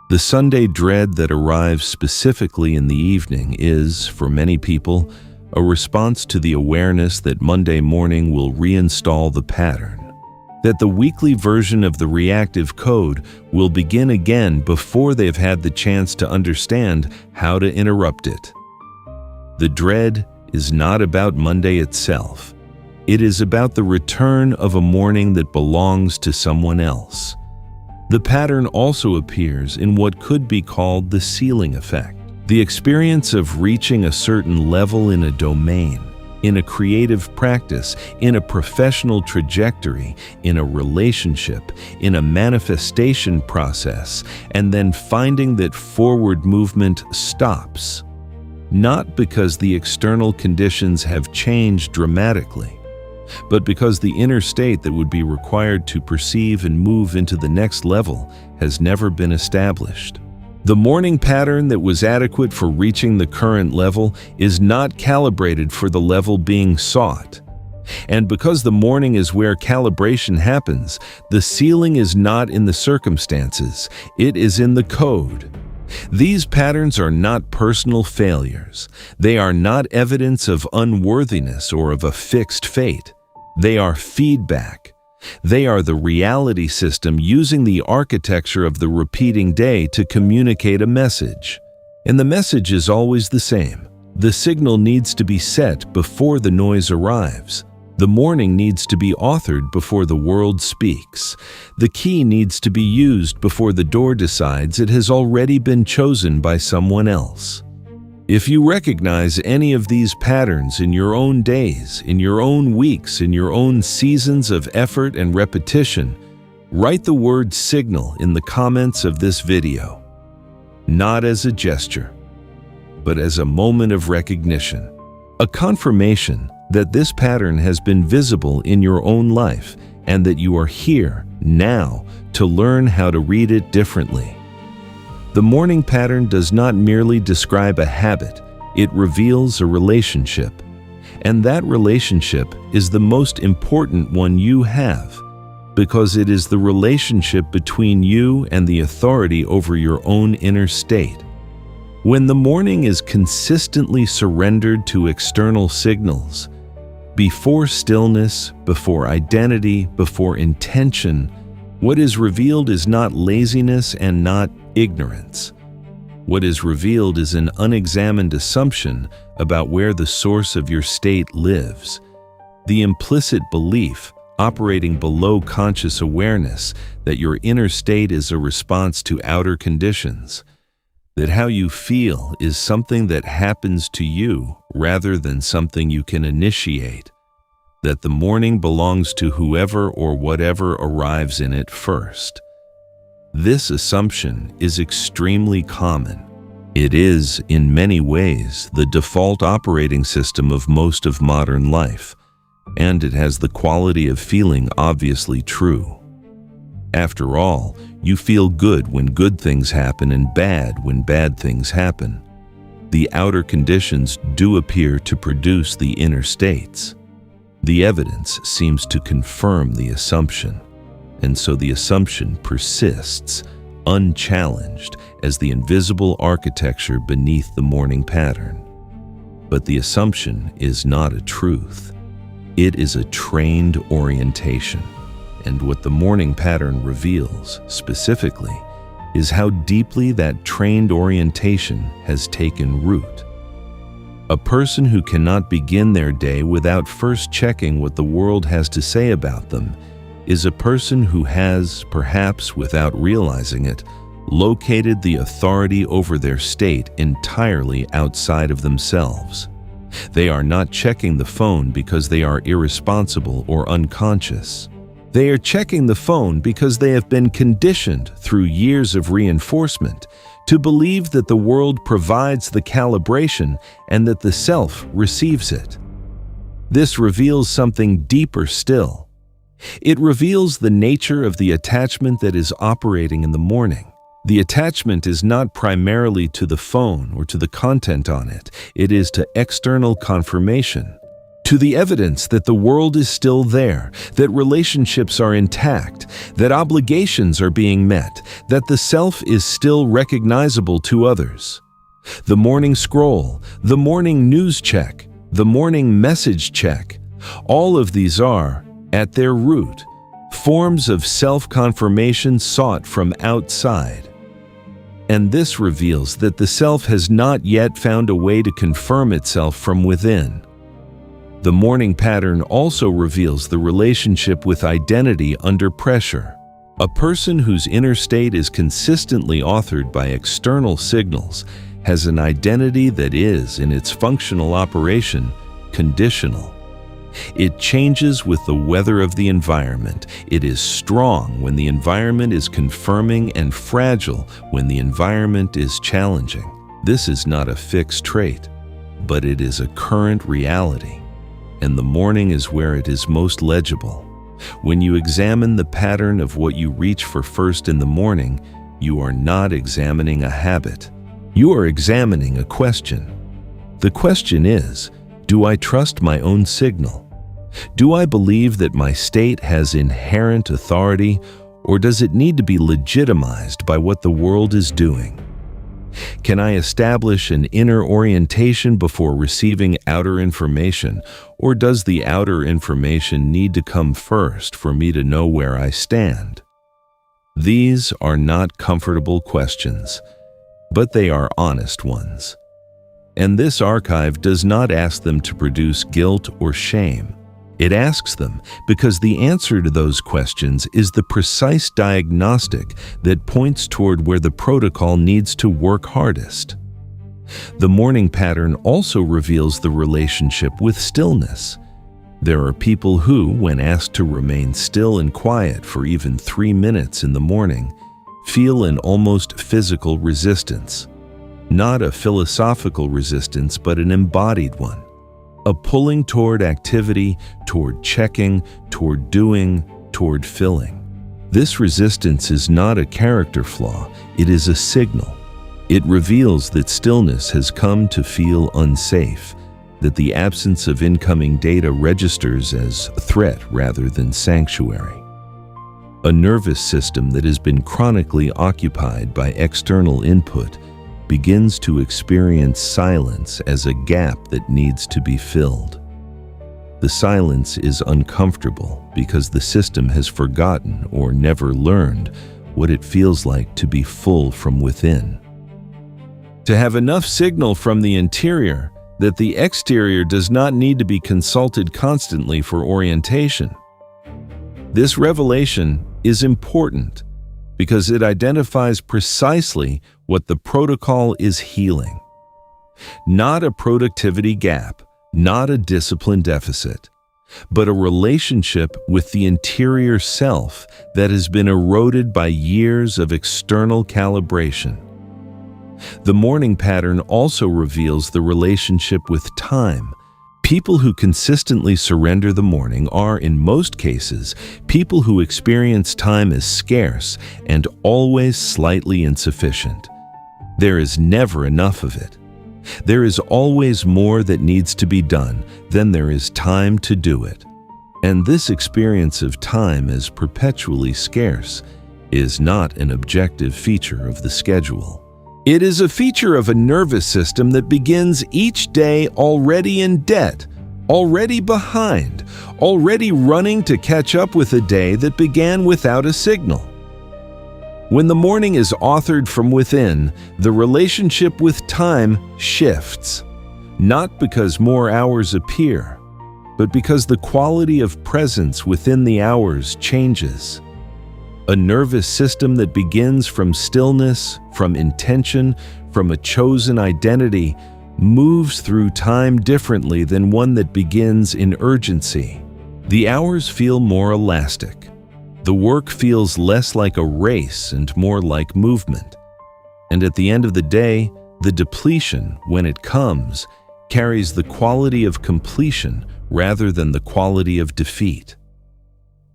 The Sunday dread that arrives specifically in the evening is, for many people, a response to the awareness that Monday morning will reinstall the pattern, that the weekly version of the reactive code will begin again before they've had the chance to understand how to interrupt it. The dread is not about Monday itself. It is about the return of a morning that belongs to someone else. The pattern also appears in what could be called the ceiling effect, the experience of reaching a certain level in a domain, in a creative practice, in a professional trajectory, in a relationship, in a manifestation process, and then finding that forward movement stops. Not because the external conditions have changed dramatically, but because the inner state that would be required to perceive and move into the next level has never been established. The morning pattern that was adequate for reaching the current level is not calibrated for the level being sought. And because the morning is where calibration happens, the ceiling is not in the circumstances, it is in the code. These patterns are not personal failures. They are not evidence of unworthiness or of a fixed fate. They are feedback. They are the reality system using the architecture of the repeating day to communicate a message. And the message is always the same. The signal needs to be set before the noise arrives. The morning needs to be authored before the world speaks. The key needs to be used before the door decides it has already been chosen by someone else. If you recognize any of these patterns in your own days, in your own weeks, in your own seasons of effort and repetition, write the word signal in the comments of this video. Not as a gesture, but as a moment of recognition, a confirmation that this pattern has been visible in your own life and that you are here now to learn how to read it differently. The morning pattern does not merely describe a habit, it reveals a relationship. And that relationship is the most important one you have, because it is the relationship between you and the authority over your own inner state. When the morning is consistently surrendered to external signals, before stillness, before identity, before intention, what is revealed is not laziness and not ignorance. What is revealed is an unexamined assumption about where the source of your state lives. The implicit belief, operating below conscious awareness, that your inner state is a response to outer conditions, that how you feel is something that happens to you rather than something you can initiate, that the morning belongs to whoever or whatever arrives in it first. This assumption is extremely common. It is, in many ways, the default operating system of most of modern life, and it has the quality of feeling obviously true. After all, you feel good when good things happen and bad when bad things happen. The outer conditions do appear to produce the inner states. The evidence seems to confirm the assumption, and so the assumption persists, unchallenged, as the invisible architecture beneath the morning pattern. But the assumption is not a truth. It is a trained orientation. And what the morning pattern reveals, specifically, is how deeply that trained orientation has taken root. A person who cannot begin their day without first checking what the world has to say about them is a person who has, perhaps without realizing it, located the authority over their state entirely outside of themselves. They are not checking the phone because they are irresponsible or unconscious. They are checking the phone because they have been conditioned through years of reinforcement to believe that the world provides the calibration and that the self receives it. This reveals something deeper still. It reveals the nature of the attachment that is operating in the morning. The attachment is not primarily to the phone or to the content on it. It is to external confirmation, to the evidence that the world is still there, that relationships are intact, that obligations are being met, that the self is still recognizable to others. The morning scroll, the morning news check, the morning message check, all of these are, at their root, forms of self-confirmation sought from outside. And this reveals that the self has not yet found a way to confirm itself from within. The morning pattern also reveals the relationship with identity under pressure. A person whose inner state is consistently authored by external signals has an identity that is, in its functional operation, conditional. It changes with the weather of the environment. It is strong when the environment is confirming and fragile when the environment is challenging. This is not a fixed trait, but it is a current reality, and the morning is where it is most legible. When you examine the pattern of what you reach for first in the morning, you are not examining a habit. You are examining a question. The question is, do I trust my own signal? Do I believe that my state has inherent authority, or does it need to be legitimized by what the world is doing? Can I establish an inner orientation before receiving outer information, or does the outer information need to come first for me to know where I stand? These are not comfortable questions, but they are honest ones. And this archive does not ask them to produce guilt or shame. It asks them because the answer to those questions is the precise diagnostic that points toward where the protocol needs to work hardest. The morning pattern also reveals the relationship with stillness. There are people who, when asked to remain still and quiet for even 3 minutes in the morning, feel an almost physical resistance. Not a philosophical resistance, but an embodied one. A pulling toward activity, toward checking, toward doing, toward filling. This resistance is not a character flaw, it is a signal. It reveals that stillness has come to feel unsafe, that the absence of incoming data registers as a threat rather than sanctuary. A nervous system that has been chronically occupied by external input begins to experience silence as a gap that needs to be filled. The silence is uncomfortable because the system has forgotten or never learned what it feels like to be full from within. To have enough signal from the interior that the exterior does not need to be consulted constantly for orientation. This revelation is important because it identifies precisely what the protocol is healing. Not a productivity gap, not a discipline deficit, but a relationship with the interior self that has been eroded by years of external calibration. The morning pattern also reveals the relationship with time. People who consistently surrender the morning are, in most cases, people who experience time as scarce and always slightly insufficient. There is never enough of it. There is always more that needs to be done than there is time to do it. And this experience of time as perpetually scarce is not an objective feature of the schedule. It is a feature of a nervous system that begins each day already in debt, already behind, already running to catch up with a day that began without a signal. When the morning is authored from within, the relationship with time shifts, not because more hours appear, but because the quality of presence within the hours changes. A nervous system that begins from stillness, from intention, from a chosen identity, moves through time differently than one that begins in urgency. The hours feel more elastic. The work feels less like a race and more like movement. And at the end of the day, the depletion, when it comes, carries the quality of completion rather than the quality of defeat.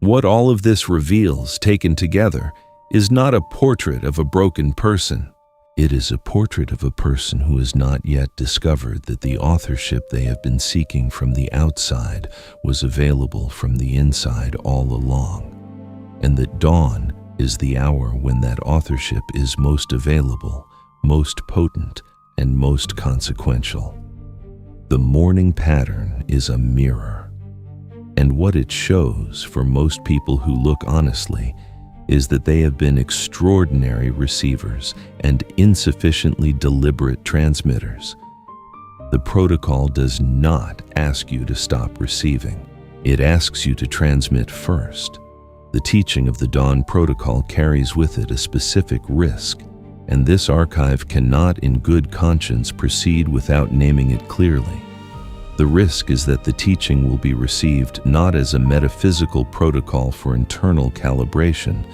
What all of this reveals, taken together, is not a portrait of a broken person. It is a portrait of a person who has not yet discovered that the authorship they have been seeking from the outside was available from the inside all along, and that dawn is the hour when that authorship is most available, most potent, and most consequential. The morning pattern is a mirror, and what it shows for most people who look honestly is that they have been extraordinary receivers and insufficiently deliberate transmitters. The protocol does not ask you to stop receiving. It asks you to transmit first. The teaching of the Dawn Protocol carries with it a specific risk, and this archive cannot in good conscience proceed without naming it clearly. The risk is that the teaching will be received not as a metaphysical protocol for internal calibration,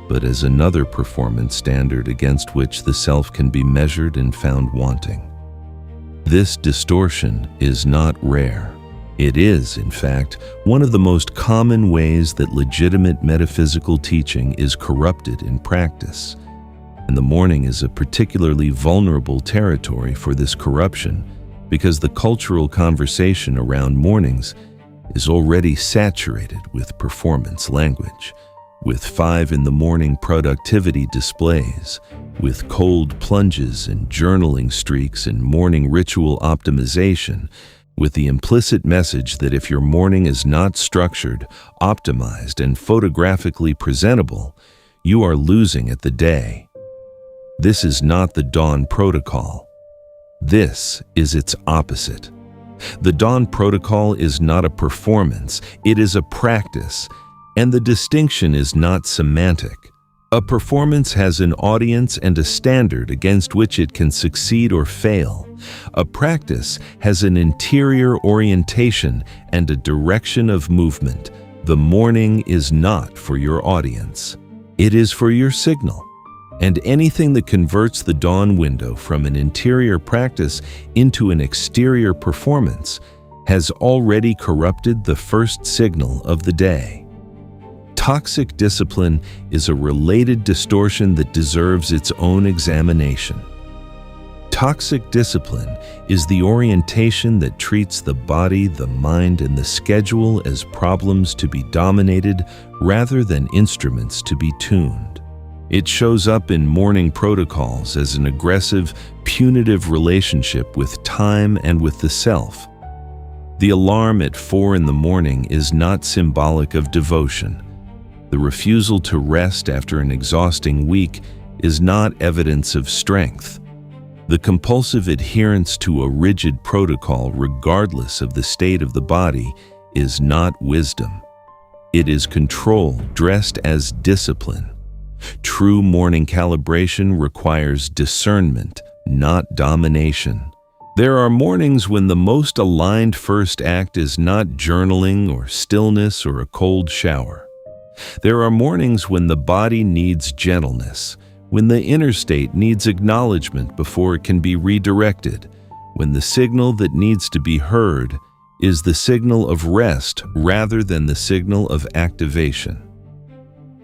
but as another performance standard against which the self can be measured and found wanting. This distortion is not rare. It is, in fact, one of the most common ways that legitimate metaphysical teaching is corrupted in practice. And the morning is a particularly vulnerable territory for this corruption, because the cultural conversation around mornings is already saturated with performance language, with 5 in the morning productivity displays, with cold plunges and journaling streaks and morning ritual optimization, with the implicit message that if your morning is not structured, optimized, and photographically presentable, you are losing at the day. This is not the Dawn Protocol. This is its opposite. The Dawn Protocol is not a performance, it is a practice, and the distinction is not semantic. A performance has an audience and a standard against which it can succeed or fail. A practice has an interior orientation and a direction of movement. The morning is not for your audience. It is for your signal. And anything that converts the dawn window from an interior practice into an exterior performance has already corrupted the first signal of the day. Toxic discipline is a related distortion that deserves its own examination. Toxic discipline is the orientation that treats the body, the mind, and the schedule as problems to be dominated rather than instruments to be tuned. It shows up in morning protocols as an aggressive, punitive relationship with time and with the self. The alarm at 4 in the morning is not symbolic of devotion. The refusal to rest after an exhausting week is not evidence of strength. The compulsive adherence to a rigid protocol, regardless of the state of the body, is not wisdom. It is control dressed as discipline. True morning calibration requires discernment, not domination. There are mornings when the most aligned first act is not journaling or stillness or a cold shower. There are mornings when the body needs gentleness, when the inner state needs acknowledgement before it can be redirected, when the signal that needs to be heard is the signal of rest rather than the signal of activation.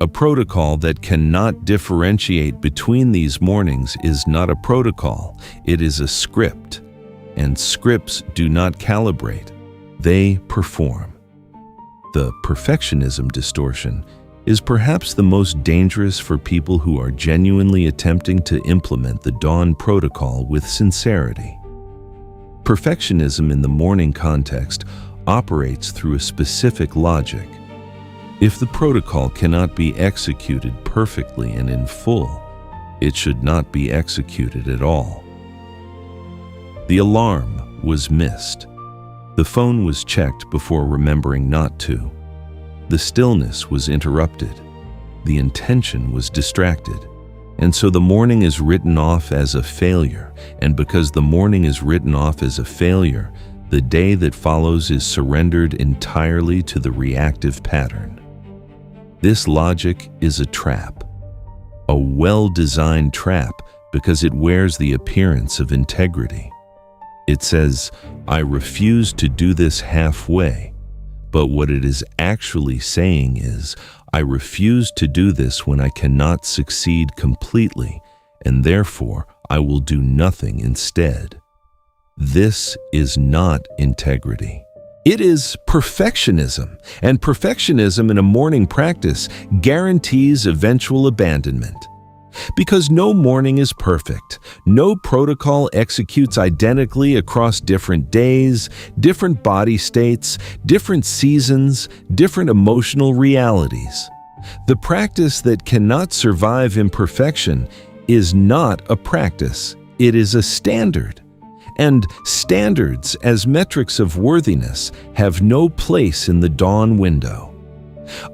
A protocol that cannot differentiate between these mornings is not a protocol, it is a script. And scripts do not calibrate, they perform. The perfectionism distortion is perhaps the most dangerous for people who are genuinely attempting to implement the Dawn Protocol with sincerity. Perfectionism in the morning context operates through a specific logic. If the protocol cannot be executed perfectly and in full, it should not be executed at all. The alarm was missed. The phone was checked before remembering not to. The stillness was interrupted. The intention was distracted. And so the morning is written off as a failure. And because the morning is written off as a failure, the day that follows is surrendered entirely to the reactive pattern. This logic is a trap. A well-designed trap because it wears the appearance of integrity. It says, I refuse to do this halfway. But what it is actually saying is, I refuse to do this when I cannot succeed completely, and therefore I will do nothing instead. This is not integrity. It is perfectionism, and perfectionism in a morning practice guarantees eventual abandonment. Because no morning is perfect, no protocol executes identically across different days, different body states, different seasons, different emotional realities. The practice that cannot survive imperfection is not a practice, it is a standard. And standards as metrics of worthiness have no place in the dawn window.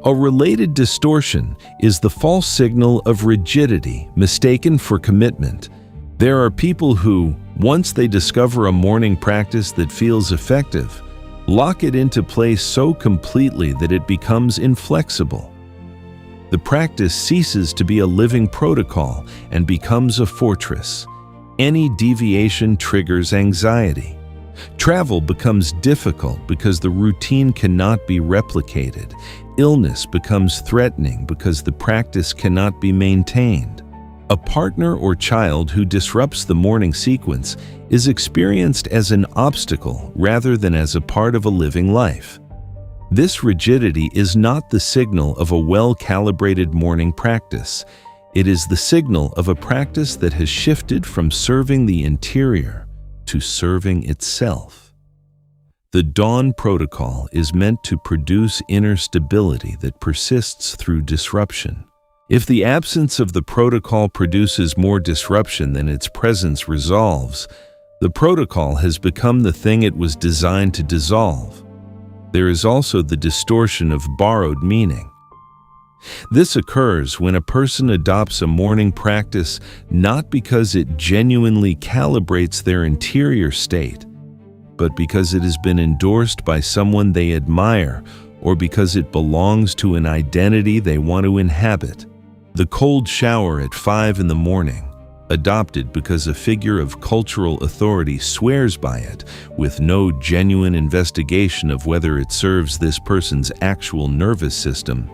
A related distortion is the false signal of rigidity mistaken for commitment. There are people who, once they discover a morning practice that feels effective, lock it into place so completely that it becomes inflexible. The practice ceases to be a living protocol and becomes a fortress. Any deviation triggers anxiety. Travel becomes difficult because the routine cannot be replicated. Illness becomes threatening because the practice cannot be maintained. A partner or child who disrupts the morning sequence is experienced as an obstacle rather than as a part of a living life. This rigidity is not the signal of a well-calibrated morning practice. It is the signal of a practice that has shifted from serving the interior to serving itself. The dawn protocol is meant to produce inner stability that persists through disruption. If the absence of the protocol produces more disruption than its presence resolves, the protocol has become the thing it was designed to dissolve. There is also the distortion of borrowed meaning. This occurs when a person adopts a morning practice not because it genuinely calibrates their interior state, but because it has been endorsed by someone they admire or because it belongs to an identity they want to inhabit. The cold shower at 5 in the morning, adopted because a figure of cultural authority swears by it with no genuine investigation of whether it serves this person's actual nervous system,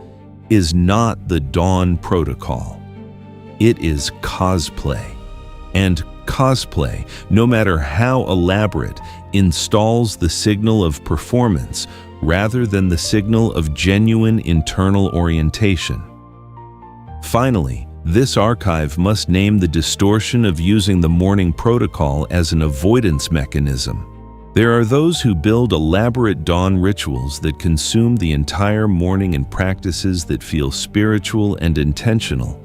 is not the dawn protocol. It is cosplay. And cosplay, no matter how elaborate, installs the signal of performance rather than the signal of genuine internal orientation. Finally, this archive must name the distortion of using the morning protocol as an avoidance mechanism. There are those who build elaborate dawn rituals that consume the entire morning and practices that feel spiritual and intentional,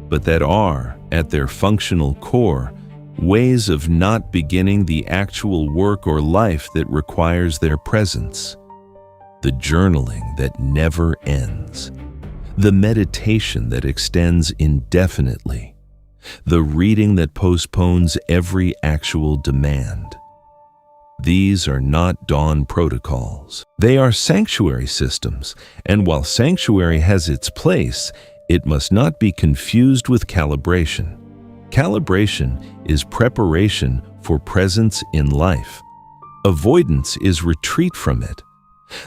but that are, at their functional core, ways of not beginning the actual work or life that requires their presence. The journaling that never ends. The meditation that extends indefinitely. The reading that postpones every actual demand. These are not dawn protocols. They are sanctuary systems, and while sanctuary has its place, it must not be confused with calibration. Calibration is preparation for presence in life. Avoidance is retreat from it.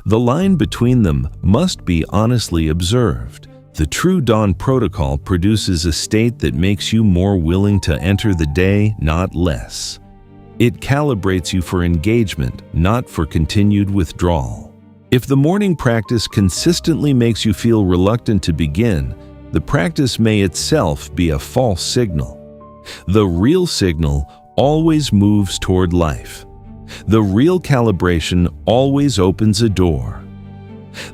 The line between them must be honestly observed. The true dawn protocol produces a state that makes you more willing to enter the day, not less. It calibrates you for engagement, not for continued withdrawal. If the morning practice consistently makes you feel reluctant to begin, the practice may itself be a false signal. The real signal always moves toward life. The real calibration always opens a door.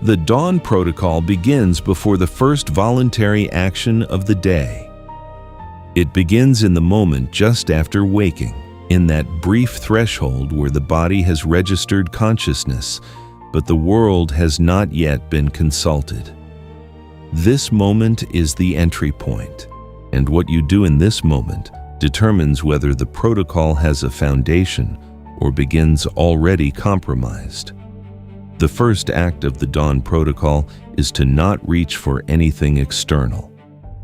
The dawn protocol begins before the first voluntary action of the day. It begins in the moment just after waking. in that brief threshold where the body has registered consciousness, but the world has not yet been consulted. This moment is the entry point, and what you do in this moment determines whether the protocol has a foundation or begins already compromised. The first act of the Dawn Protocol is to not reach for anything external,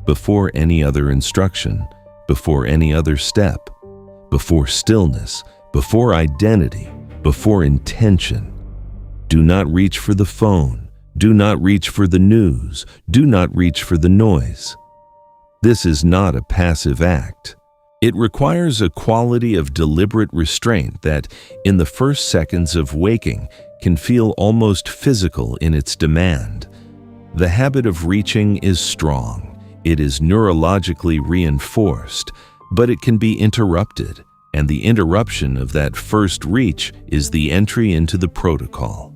before any other instruction, before any other step, before stillness, before identity, before intention. Do not reach for the phone. Do not reach for the news. Do not reach for the noise. This is not a passive act. It requires a quality of deliberate restraint that, in the first seconds of waking, can feel almost physical in its demand. The habit of reaching is strong. It is neurologically reinforced, but it can be interrupted, and the interruption of that first reach is the entry into the protocol.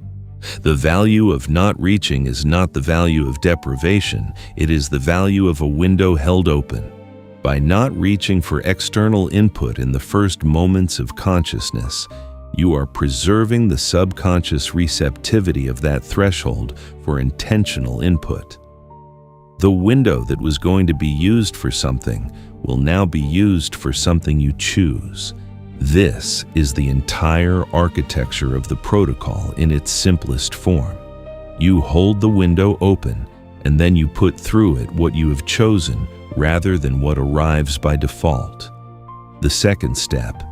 The value of not reaching is not the value of deprivation, it is the value of a window held open. By not reaching for external input in the first moments of consciousness, you are preserving the subconscious receptivity of that threshold for intentional input. The window that was going to be used for something will now be used for something you choose. This is the entire architecture of the protocol in its simplest form. You hold the window open, and then you put through it what you have chosen rather than what arrives by default. The second step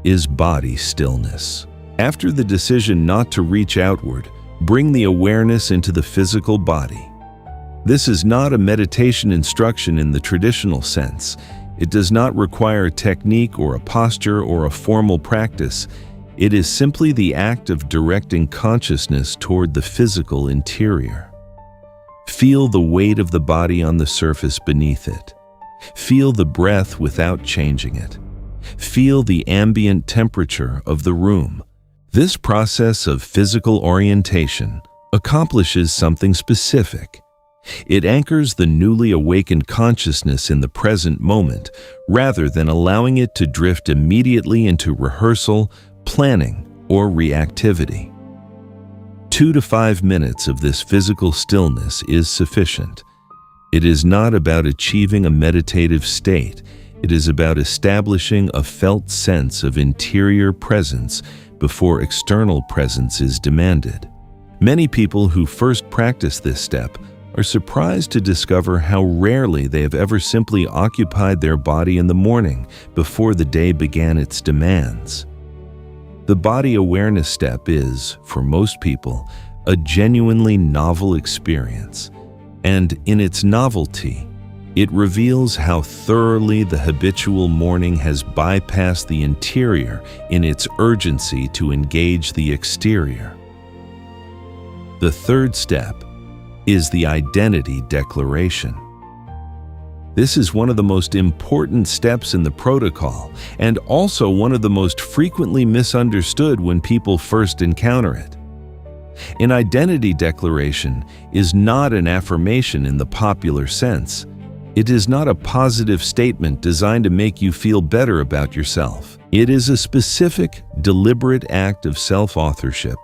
is body stillness. After the decision not to reach outward, bring the awareness into the physical body. This is not a meditation instruction in the traditional sense. It does not require technique or a posture or a formal practice. It is simply the act of directing consciousness toward the physical interior. Feel the weight of the body on the surface beneath it. Feel the breath without changing it. Feel the ambient temperature of the room. This process of physical orientation accomplishes something specific. It anchors the newly awakened consciousness in the present moment rather than allowing it to drift immediately into rehearsal, planning, or reactivity. 2 to 5 minutes of this physical stillness is sufficient. It is not about achieving a meditative state. It is about establishing a felt sense of interior presence before external presence is demanded. Many people who first practice this step are surprised to discover how rarely they have ever simply occupied their body in the morning before the day began its demands. The body awareness step is, for most people, a genuinely novel experience, and in its novelty, it reveals how thoroughly the habitual morning has bypassed the interior in its urgency to engage the exterior. The third step is the identity declaration. This is one of the most important steps in the protocol, and also one of the most frequently misunderstood when people first encounter it. An identity declaration is not an affirmation in the popular sense. It is not a positive statement designed to make you feel better about yourself. It is a specific, deliberate act of self-authorship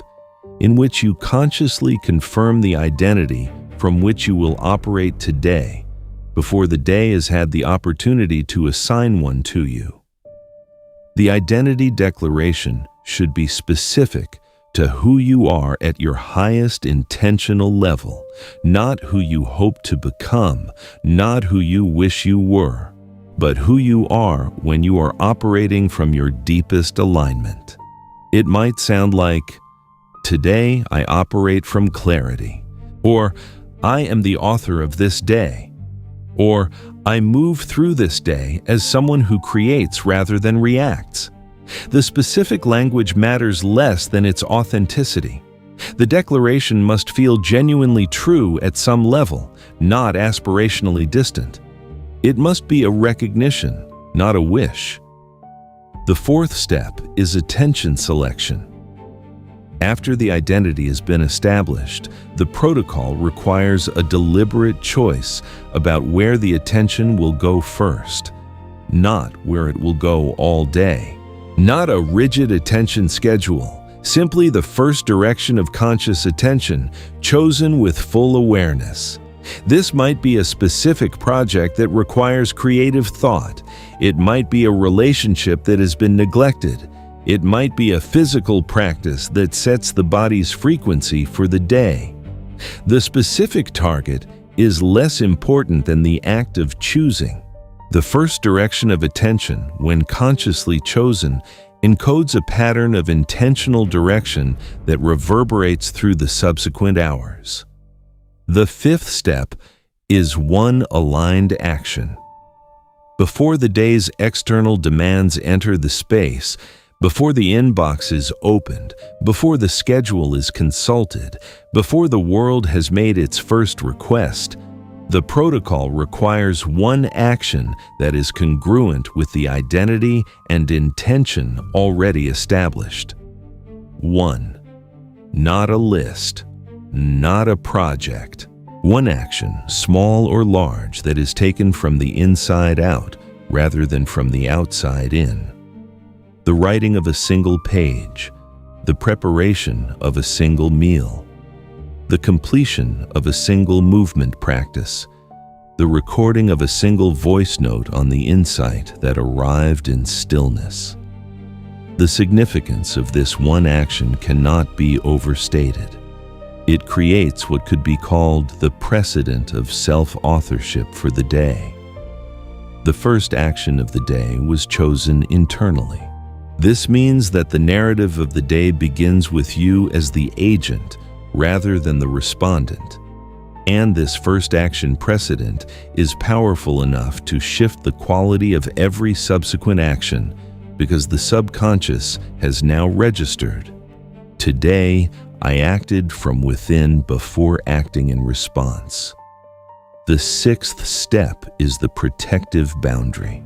in which you consciously confirm the identity from which you will operate today, before the day has had the opportunity to assign one to you. The identity declaration should be specific to who you are at your highest intentional level, not who you hope to become, not who you wish you were, but who you are when you are operating from your deepest alignment. It might sound like, "Today I operate from clarity," or "I am the author of this day," or "I move through this day as someone who creates rather than reacts." The specific language matters less than its authenticity. The declaration must feel genuinely true at some level, not aspirationally distant. It must be a recognition, not a wish. The fourth step is attention selection. After the identity has been established, the protocol requires a deliberate choice about where the attention will go first, not where it will go all day, Not a rigid attention schedule, simply the first direction of conscious attention, chosen with full awareness. This might be a specific project that requires creative thought. It might be a relationship that has been neglected. It might be a physical practice that sets the body's frequency for the day. The specific target is less important than the act of choosing. The first direction of attention, when consciously chosen, encodes a pattern of intentional direction that reverberates through the subsequent hours. The fifth step is one aligned action. Before the day's external demands enter the space, before the inbox is opened, before the schedule is consulted, before the world has made its first request, the protocol requires one action that is congruent with the identity and intention already established. 1. Not a list, not a project. One action, small or large, that is taken from the inside out rather than from the outside in. The writing of a single page, the preparation of a single meal, the completion of a single movement practice, the recording of a single voice note on the insight that arrived in stillness. The significance of this one action cannot be overstated. It creates what could be called the precedent of self-authorship for the day. The first action of the day was chosen internally. This means that the narrative of the day begins with you as the agent rather than the respondent. And this first action precedent is powerful enough to shift the quality of every subsequent action because the subconscious has now registered. Today, I acted from within before acting in response. The sixth step is the protective boundary.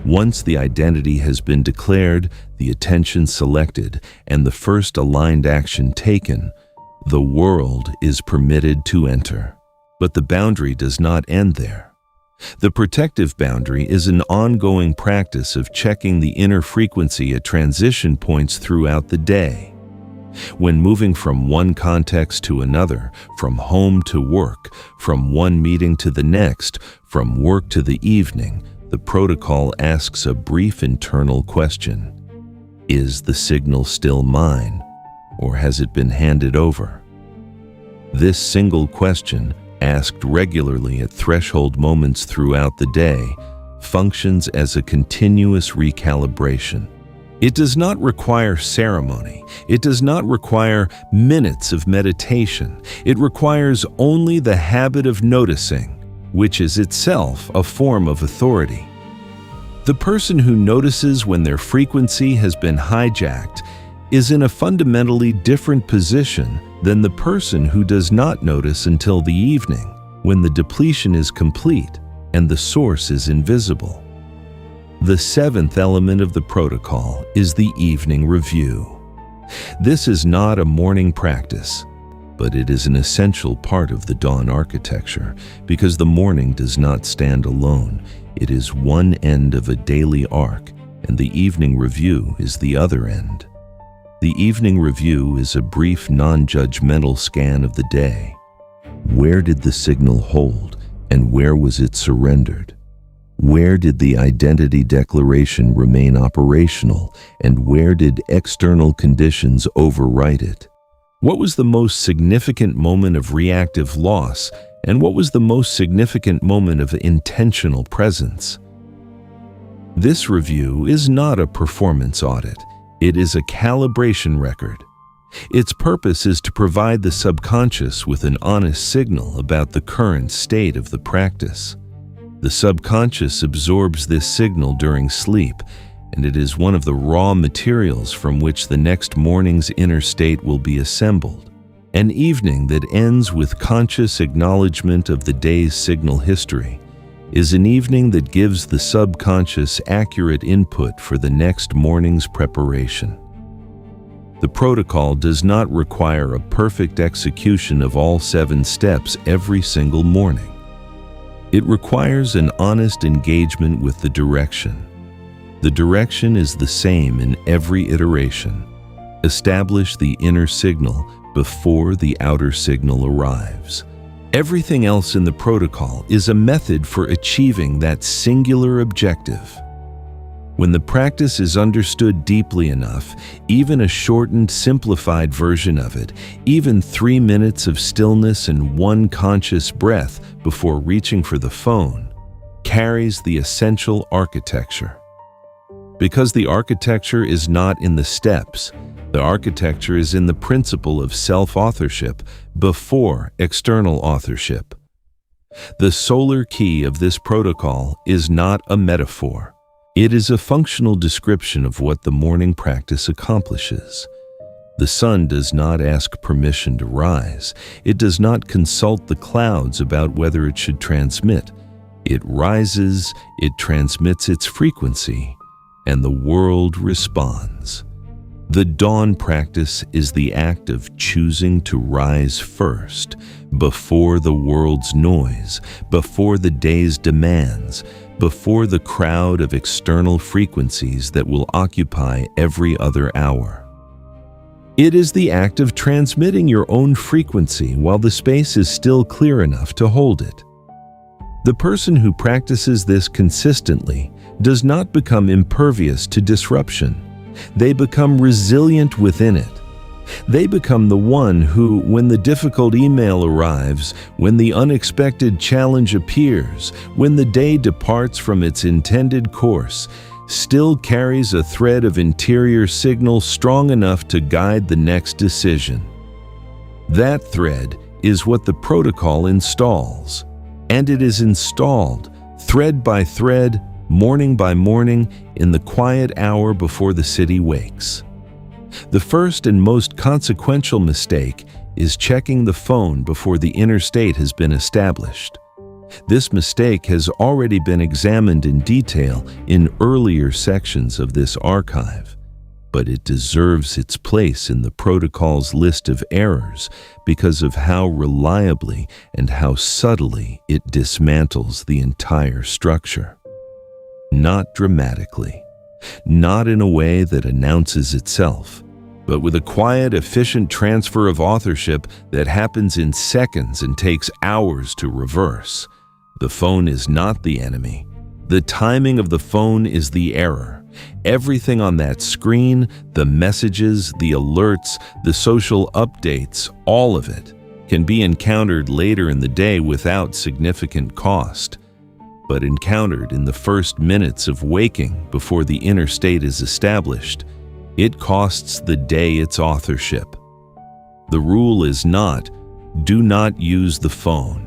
Once the identity has been declared, the attention selected, and the first aligned action taken, the world is permitted to enter. But the boundary does not end there. The protective boundary is an ongoing practice of checking the inner frequency at transition points throughout the day. When moving from one context to another, from home to work, from one meeting to the next, from work to the evening, the protocol asks a brief internal question. Is the signal still mine, or has it been handed over? This single question, asked regularly at threshold moments throughout the day, functions as a continuous recalibration. It does not require ceremony. It does not require minutes of meditation. It requires only the habit of noticing, which is itself a form of authority. The person who notices when their frequency has been hijacked is in a fundamentally different position than the person who does not notice until the evening, when the depletion is complete and the source is invisible. The seventh element of the protocol is the evening review. This is not a morning practice, but it is an essential part of the dawn architecture because the morning does not stand alone. It is one end of a daily arc, and the evening review is the other end. The evening review is a brief, non-judgmental scan of the day. Where did the signal hold, and where was it surrendered? Where did the identity declaration remain operational, and where did external conditions overwrite it? What was the most significant moment of reactive loss, and what was the most significant moment of intentional presence? This review is not a performance audit. It is a calibration record. Its purpose is to provide the subconscious with an honest signal about the current state of the practice. The subconscious absorbs this signal during sleep, and it is one of the raw materials from which the next morning's inner state will be assembled. An evening that ends with conscious acknowledgement of the day's signal history is an evening that gives the subconscious accurate input for the next morning's preparation. The protocol does not require a perfect execution of all 7 steps every single morning. It requires an honest engagement with the direction. The direction is the same in every iteration. Establish the inner signal before the outer signal arrives. Everything else in the protocol is a method for achieving that singular objective. When the practice is understood deeply enough, even a shortened, simplified version of it, even 3 minutes of stillness and one conscious breath before reaching for the phone, carries the essential architecture. Because the architecture is not in the steps, the architecture is in the principle of self-authorship before external authorship. The solar key of this protocol is not a metaphor. It is a functional description of what the morning practice accomplishes. The sun does not ask permission to rise. It does not consult the clouds about whether it should transmit. It rises, it transmits its frequency, and the world responds. The dawn practice is the act of choosing to rise first, before the world's noise, before the day's demands, before the crowd of external frequencies that will occupy every other hour. It is the act of transmitting your own frequency while the space is still clear enough to hold it. The person who practices this consistently does not become impervious to disruption. They become resilient within it. They become the one who, when the difficult email arrives, when the unexpected challenge appears, when the day departs from its intended course, still carries a thread of interior signal strong enough to guide the next decision. That thread is what the protocol installs, and it is installed, thread by thread, morning by morning, in the quiet hour before the city wakes. The first and most consequential mistake is checking the phone before the inner state has been established. This mistake has already been examined in detail in earlier sections of this archive, but it deserves its place in the protocol's list of errors because of how reliably and how subtly it dismantles the entire structure. Not dramatically, not in a way that announces itself, but with a quiet, efficient transfer of authorship that happens in seconds and takes hours to reverse. The phone is not the enemy. The timing of the phone is the error. Everything on that screen, the messages, the alerts, the social updates, all of it can be encountered later in the day without significant cost, but encountered in the first minutes of waking before the inner state is established, it costs the day its authorship. The rule is not, do not use the phone.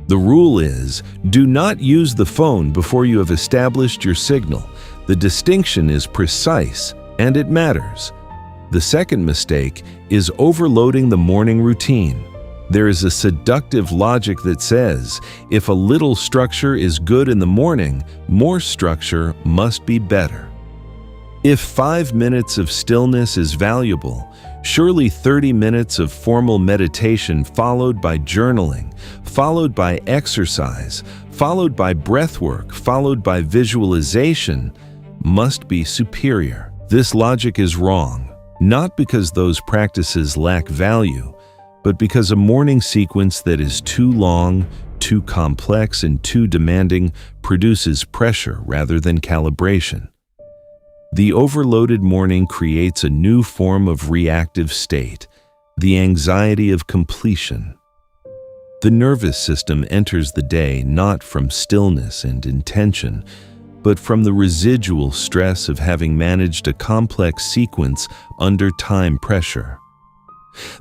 The rule is, do not use the phone before you have established your signal. The distinction is precise, and it matters. The second mistake is overloading the morning routine. There is a seductive logic that says, if a little structure is good in the morning, more structure must be better. If 5 minutes of stillness is valuable, surely 30 minutes of formal meditation followed by journaling, followed by exercise, followed by breathwork, followed by visualization must be superior. This logic is wrong, not because those practices lack value, but because a morning sequence that is too long, too complex, and too demanding produces pressure rather than calibration. The overloaded morning creates a new form of reactive state, the anxiety of completion. The nervous system enters the day not from stillness and intention, but from the residual stress of having managed a complex sequence under time pressure.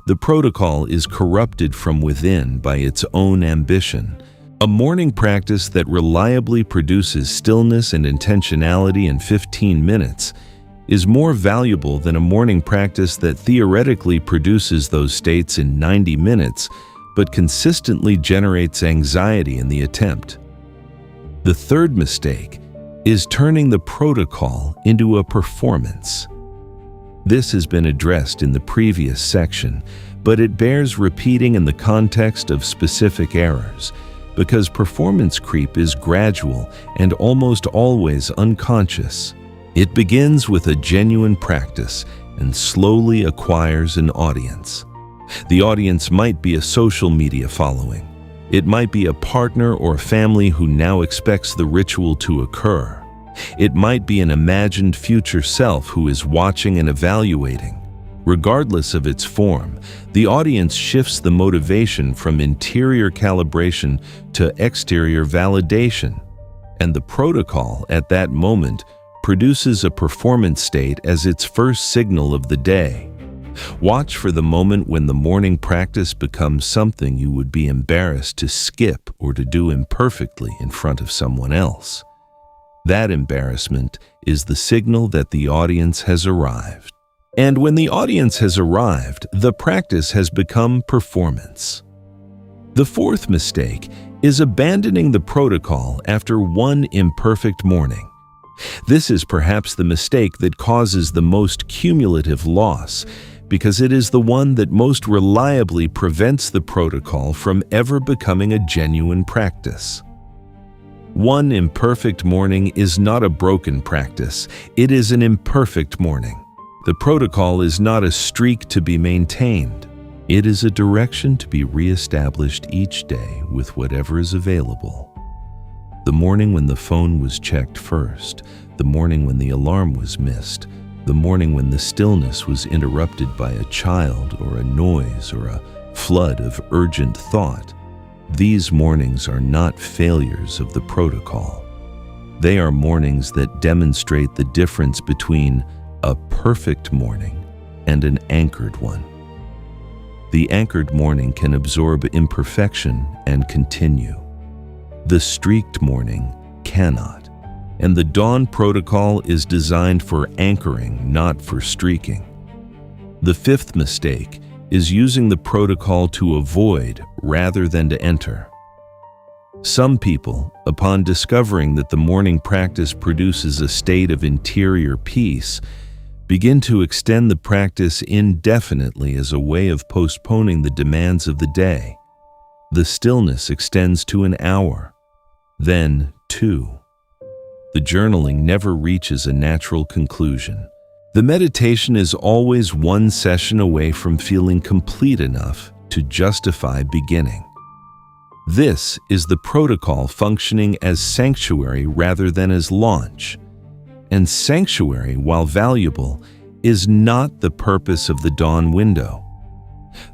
The protocol is corrupted from within by its own ambition. A morning practice that reliably produces stillness and intentionality in 15 minutes is more valuable than a morning practice that theoretically produces those states in 90 minutes, but consistently generates anxiety in the attempt. The third mistake is turning the protocol into a performance. This has been addressed in the previous section, but it bears repeating in the context of specific errors, because performance creep is gradual and almost always unconscious. It begins with a genuine practice and slowly acquires an audience. The audience might be a social media following. It might be a partner or a family who now expects the ritual to occur. It might be an imagined future self who is watching and evaluating. Regardless of its form, the audience shifts the motivation from interior calibration to exterior validation, and the protocol at that moment produces a performance state as its first signal of the day. Watch for the moment when the morning practice becomes something you would be embarrassed to skip or to do imperfectly in front of someone else. That embarrassment is the signal that the audience has arrived. And when the audience has arrived, the practice has become performance. The fourth mistake is abandoning the protocol after one imperfect morning. This is perhaps the mistake that causes the most cumulative loss, because it is the one that most reliably prevents the protocol from ever becoming a genuine practice. One imperfect morning is not a broken practice, it is an imperfect morning. The protocol is not a streak to be maintained. It is a direction to be reestablished each day with whatever is available. The morning when the phone was checked first, the morning when the alarm was missed, the morning when the stillness was interrupted by a child or a noise or a flood of urgent thought. These mornings are not failures of the protocol. They are mornings that demonstrate the difference between a perfect morning and an anchored one. The anchored morning can absorb imperfection and continue. The streaked morning cannot, and the dawn protocol is designed for anchoring, not for streaking. The fifth mistake is using the protocol to avoid rather than to enter. Some people, upon discovering that the morning practice produces a state of interior peace, begin to extend the practice indefinitely as a way of postponing the demands of the day. The stillness extends to an hour, then 2. The journaling never reaches a natural conclusion. The meditation is always one session away from feeling complete enough to justify beginning. This is the protocol functioning as sanctuary rather than as launch. And sanctuary, while valuable, is not the purpose of the dawn window.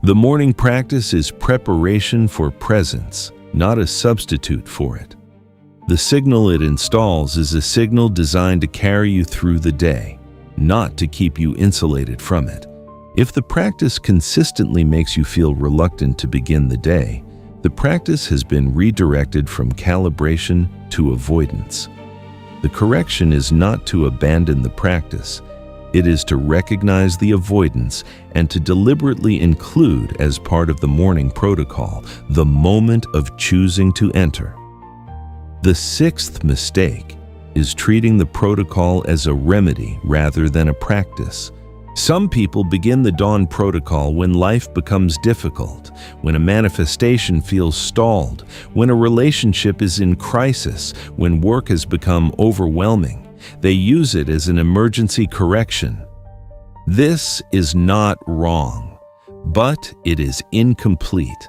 The morning practice is preparation for presence, not a substitute for it. The signal it installs is a signal designed to carry you through the day, not to keep you insulated from it. If the practice consistently makes you feel reluctant to begin the day, the practice has been redirected from calibration to avoidance. The correction is not to abandon the practice. It is to recognize the avoidance and to deliberately include as part of the morning protocol the moment of choosing to enter. The sixth mistake is treating the protocol as a remedy rather than a practice. Some people begin the dawn protocol when life becomes difficult, when a manifestation feels stalled, when a relationship is in crisis, when work has become overwhelming. They use it as an emergency correction. This is not wrong, but it is incomplete.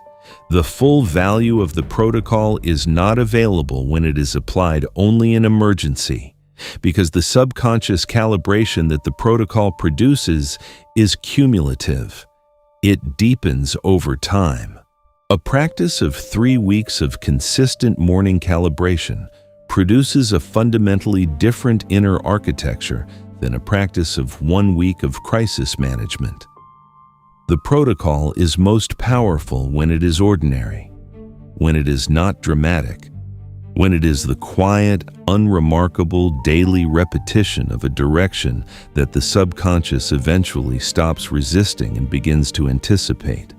The full value of the protocol is not available when it is applied only in emergency, because the subconscious calibration that the protocol produces is cumulative. It deepens over time. A practice of 3 weeks of consistent morning calibration produces a fundamentally different inner architecture than a practice of 1 week of crisis management. The protocol is most powerful when it is ordinary, when it is not dramatic, when it is the quiet, unremarkable daily repetition of a direction that the subconscious eventually stops resisting and begins to anticipate.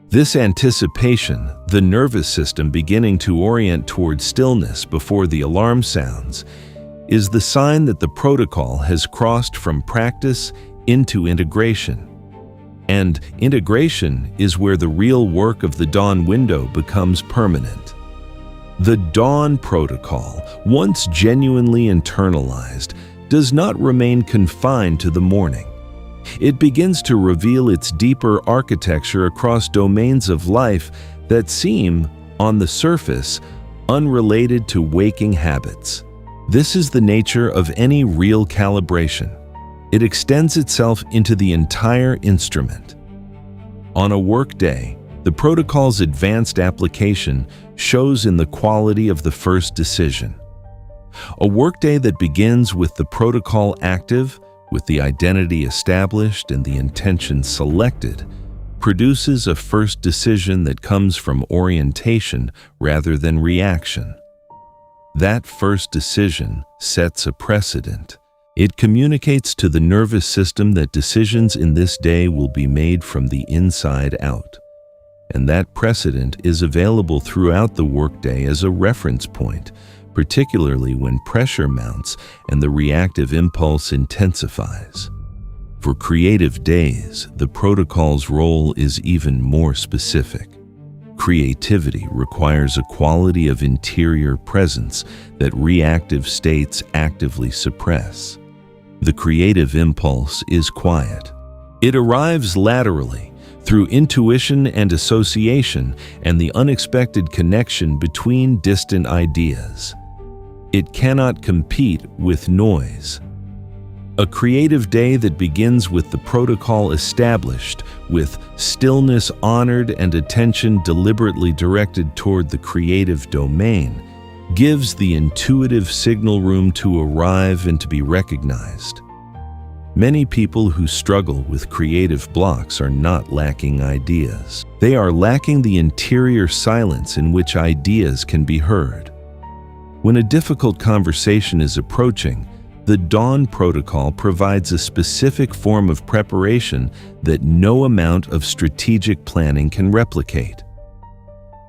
This anticipation, the nervous system beginning to orient toward stillness before the alarm sounds, is the sign that the protocol has crossed from practice into integration. And integration is where the real work of the dawn window becomes permanent. The dawn protocol, once genuinely internalized, does not remain confined to the morning. It begins to reveal its deeper architecture across domains of life that seem, on the surface, unrelated to waking habits. This is the nature of any real calibration. It extends itself into the entire instrument. On a workday, the protocol's advanced application shows in the quality of the first decision. A workday that begins with the protocol active, with the identity established and the intention selected, produces a first decision that comes from orientation rather than reaction. That first decision sets a precedent. It communicates to the nervous system that decisions in this day will be made from the inside out. And that precedent is available throughout the workday as a reference point, particularly when pressure mounts and the reactive impulse intensifies. For creative days, the protocol's role is even more specific. Creativity requires a quality of interior presence that reactive states actively suppress. The creative impulse is quiet. It arrives laterally, through intuition and association and the unexpected connection between distant ideas. It cannot compete with noise. A creative day that begins with the protocol established, with stillness honored and attention deliberately directed toward the creative domain, gives the intuitive signal room to arrive and to be recognized. Many people who struggle with creative blocks are not lacking ideas. They are lacking the interior silence in which ideas can be heard. When a difficult conversation is approaching, the Dawn Protocol provides a specific form of preparation that no amount of strategic planning can replicate.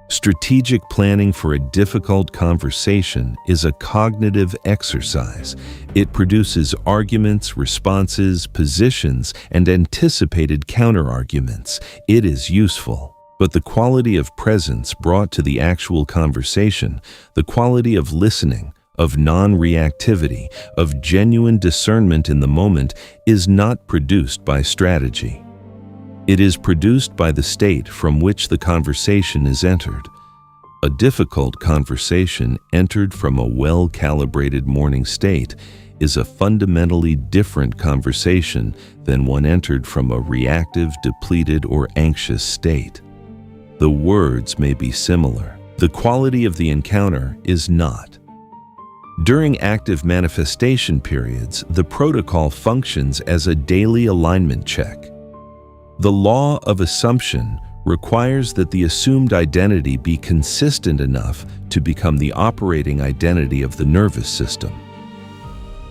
Strategic planning for a difficult conversation is a cognitive exercise. It produces arguments, responses, positions, and anticipated counterarguments. It is useful. But the quality of presence brought to the actual conversation, the quality of listening, of non-reactivity, of genuine discernment in the moment, is not produced by strategy. It is produced by the state from which the conversation is entered. A difficult conversation entered from a well-calibrated morning state is a fundamentally different conversation than one entered from a reactive, depleted, or anxious state. The words may be similar. The quality of the encounter is not. During active manifestation periods, the protocol functions as a daily alignment check. The law of assumption requires that the assumed identity be consistent enough to become the operating identity of the nervous system.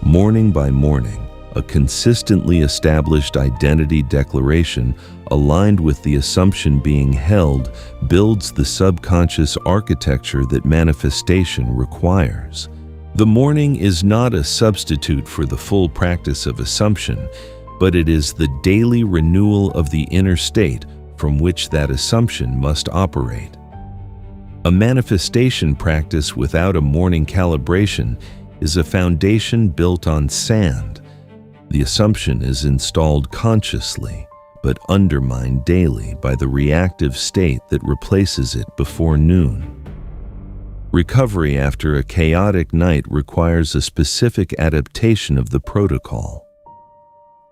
Morning by morning, a consistently established identity declaration aligned with the assumption being held builds the subconscious architecture that manifestation requires. The morning is not a substitute for the full practice of assumption, but it is the daily renewal of the inner state from which that assumption must operate. A manifestation practice without a morning calibration is a foundation built on sand. The assumption is installed consciously, but undermined daily by the reactive state that replaces it before noon. Recovery after a chaotic night requires a specific adaptation of the protocol.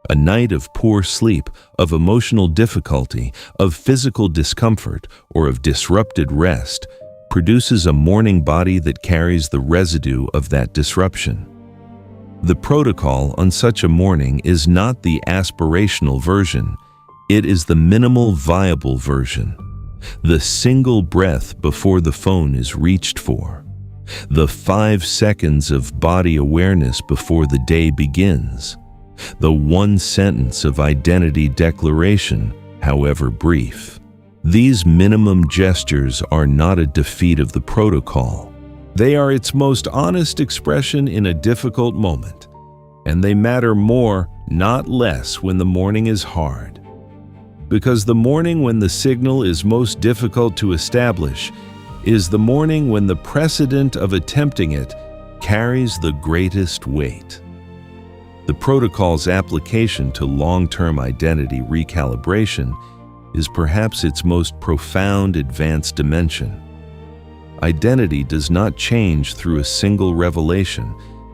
A night of poor sleep, of emotional difficulty, of physical discomfort, or of disrupted rest produces a morning body that carries the residue of that disruption. The protocol on such a morning is not the aspirational version, it is the minimal viable version. The single breath before the phone is reached for. The 5 seconds of body awareness before the day begins. The 1 sentence of identity declaration, however brief. These minimum gestures are not a defeat of the protocol. They are its most honest expression in a difficult moment, and they matter more, not less, when the morning is hard. Because the morning when the signal is most difficult to establish is the morning when the precedent of attempting it carries the greatest weight. The protocol's application to long-term identity recalibration is perhaps its most profound advanced dimension. Identity does not change through a single revelation.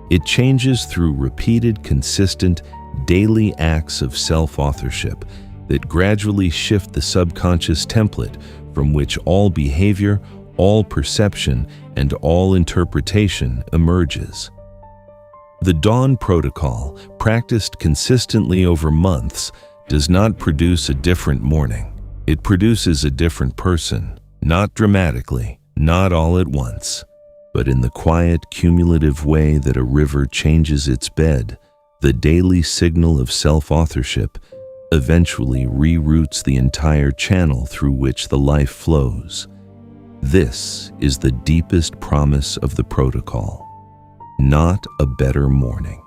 It changes through repeated, consistent, daily acts of self-authorship that gradually shift the subconscious template from which all behavior, all perception, and all interpretation emerges. The Dawn Protocol, practiced consistently over months, does not produce a different morning. It produces a different person, not dramatically, not all at once, but in the quiet, cumulative way that a river changes its bed. The daily signal of self-authorship eventually reroutes the entire channel through which the life flows. This is the deepest promise of the protocol. Not a better morning.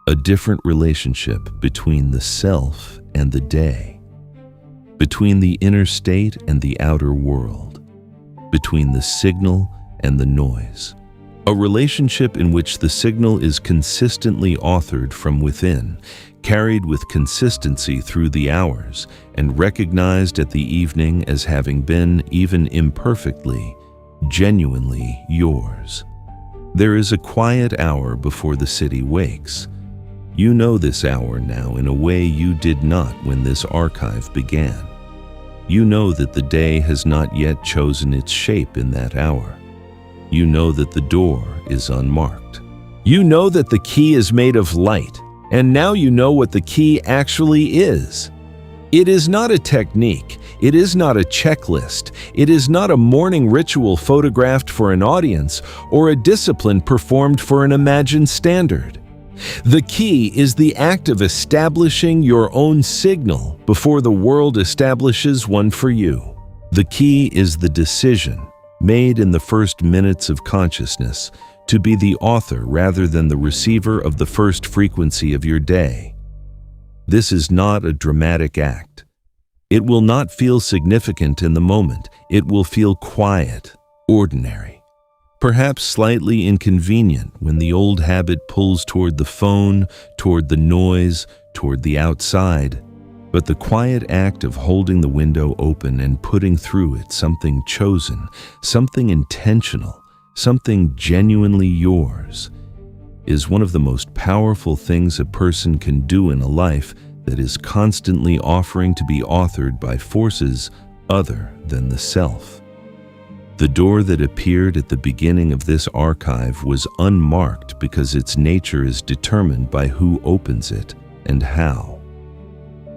A different relationship between the self and the day. Between the inner state and the outer world. Between the signal and the noise. A relationship in which the signal is consistently authored from within, carried with consistency through the hours, and recognized at the evening as having been, even imperfectly, genuinely yours. There is a quiet hour before the city wakes. You know this hour now in a way you did not when this archive began. You know that the day has not yet chosen its shape in that hour. You know that the door is unmarked. You know that the key is made of light, and now you know what the key actually is. It is not a technique. It is not a checklist. It is not a morning ritual photographed for an audience or a discipline performed for an imagined standard. The key is the act of establishing your own signal before the world establishes one for you. The key is the decision, made in the first minutes of consciousness, to be the author rather than the receiver of the first frequency of your day. This is not a dramatic act. It will not feel significant in the moment. It will feel quiet, ordinary, perhaps slightly inconvenient when the old habit pulls toward the phone, toward the noise, toward the outside. But the quiet act of holding the window open and putting through it something chosen, something intentional, something genuinely yours, is one of the most powerful things a person can do in a life that is constantly offering to be authored by forces other than the self. The door that appeared at the beginning of this archive was unmarked because its nature is determined by who opens it and how.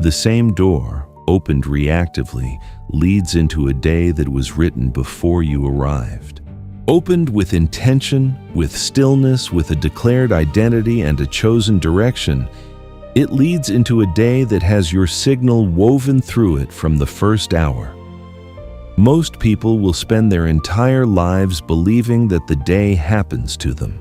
The same door, opened reactively, leads into a day that was written before you arrived. Opened with intention, with stillness, with a declared identity and a chosen direction, it leads into a day that has your signal woven through it from the first hour. Most people will spend their entire lives believing that the day happens to them,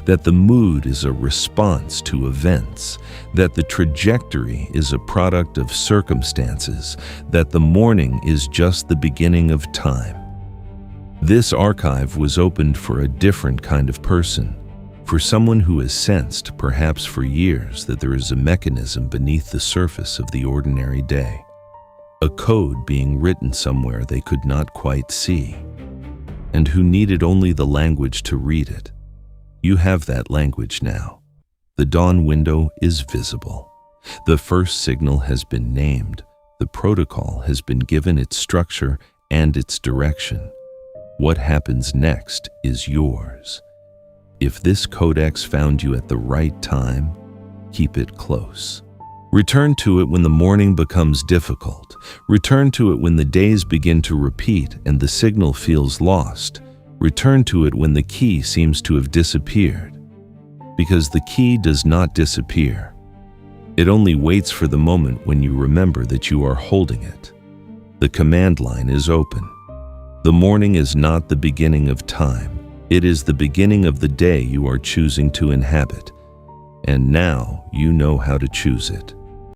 that the mood is a response to events, that the trajectory is a product of circumstances, that the morning is just the beginning of time. This archive was opened for a different kind of person, for someone who has sensed, perhaps for years, that there is a mechanism beneath the surface of the ordinary day, a code being written somewhere they could not quite see, and who needed only the language to read it. You have that language now. The dawn window is visible. The first signal has been named. The protocol has been given its structure and its direction. What happens next is yours. If this codex found you at the right time, keep it close. Return to it when the morning becomes difficult. Return to it when the days begin to repeat and the signal feels lost. Return to it when the key seems to have disappeared. Because the key does not disappear. It only waits for the moment when you remember that you are holding it. The command line is open. The morning is not the beginning of time. It is the beginning of the day you are choosing to inhabit. And now you know how to choose it.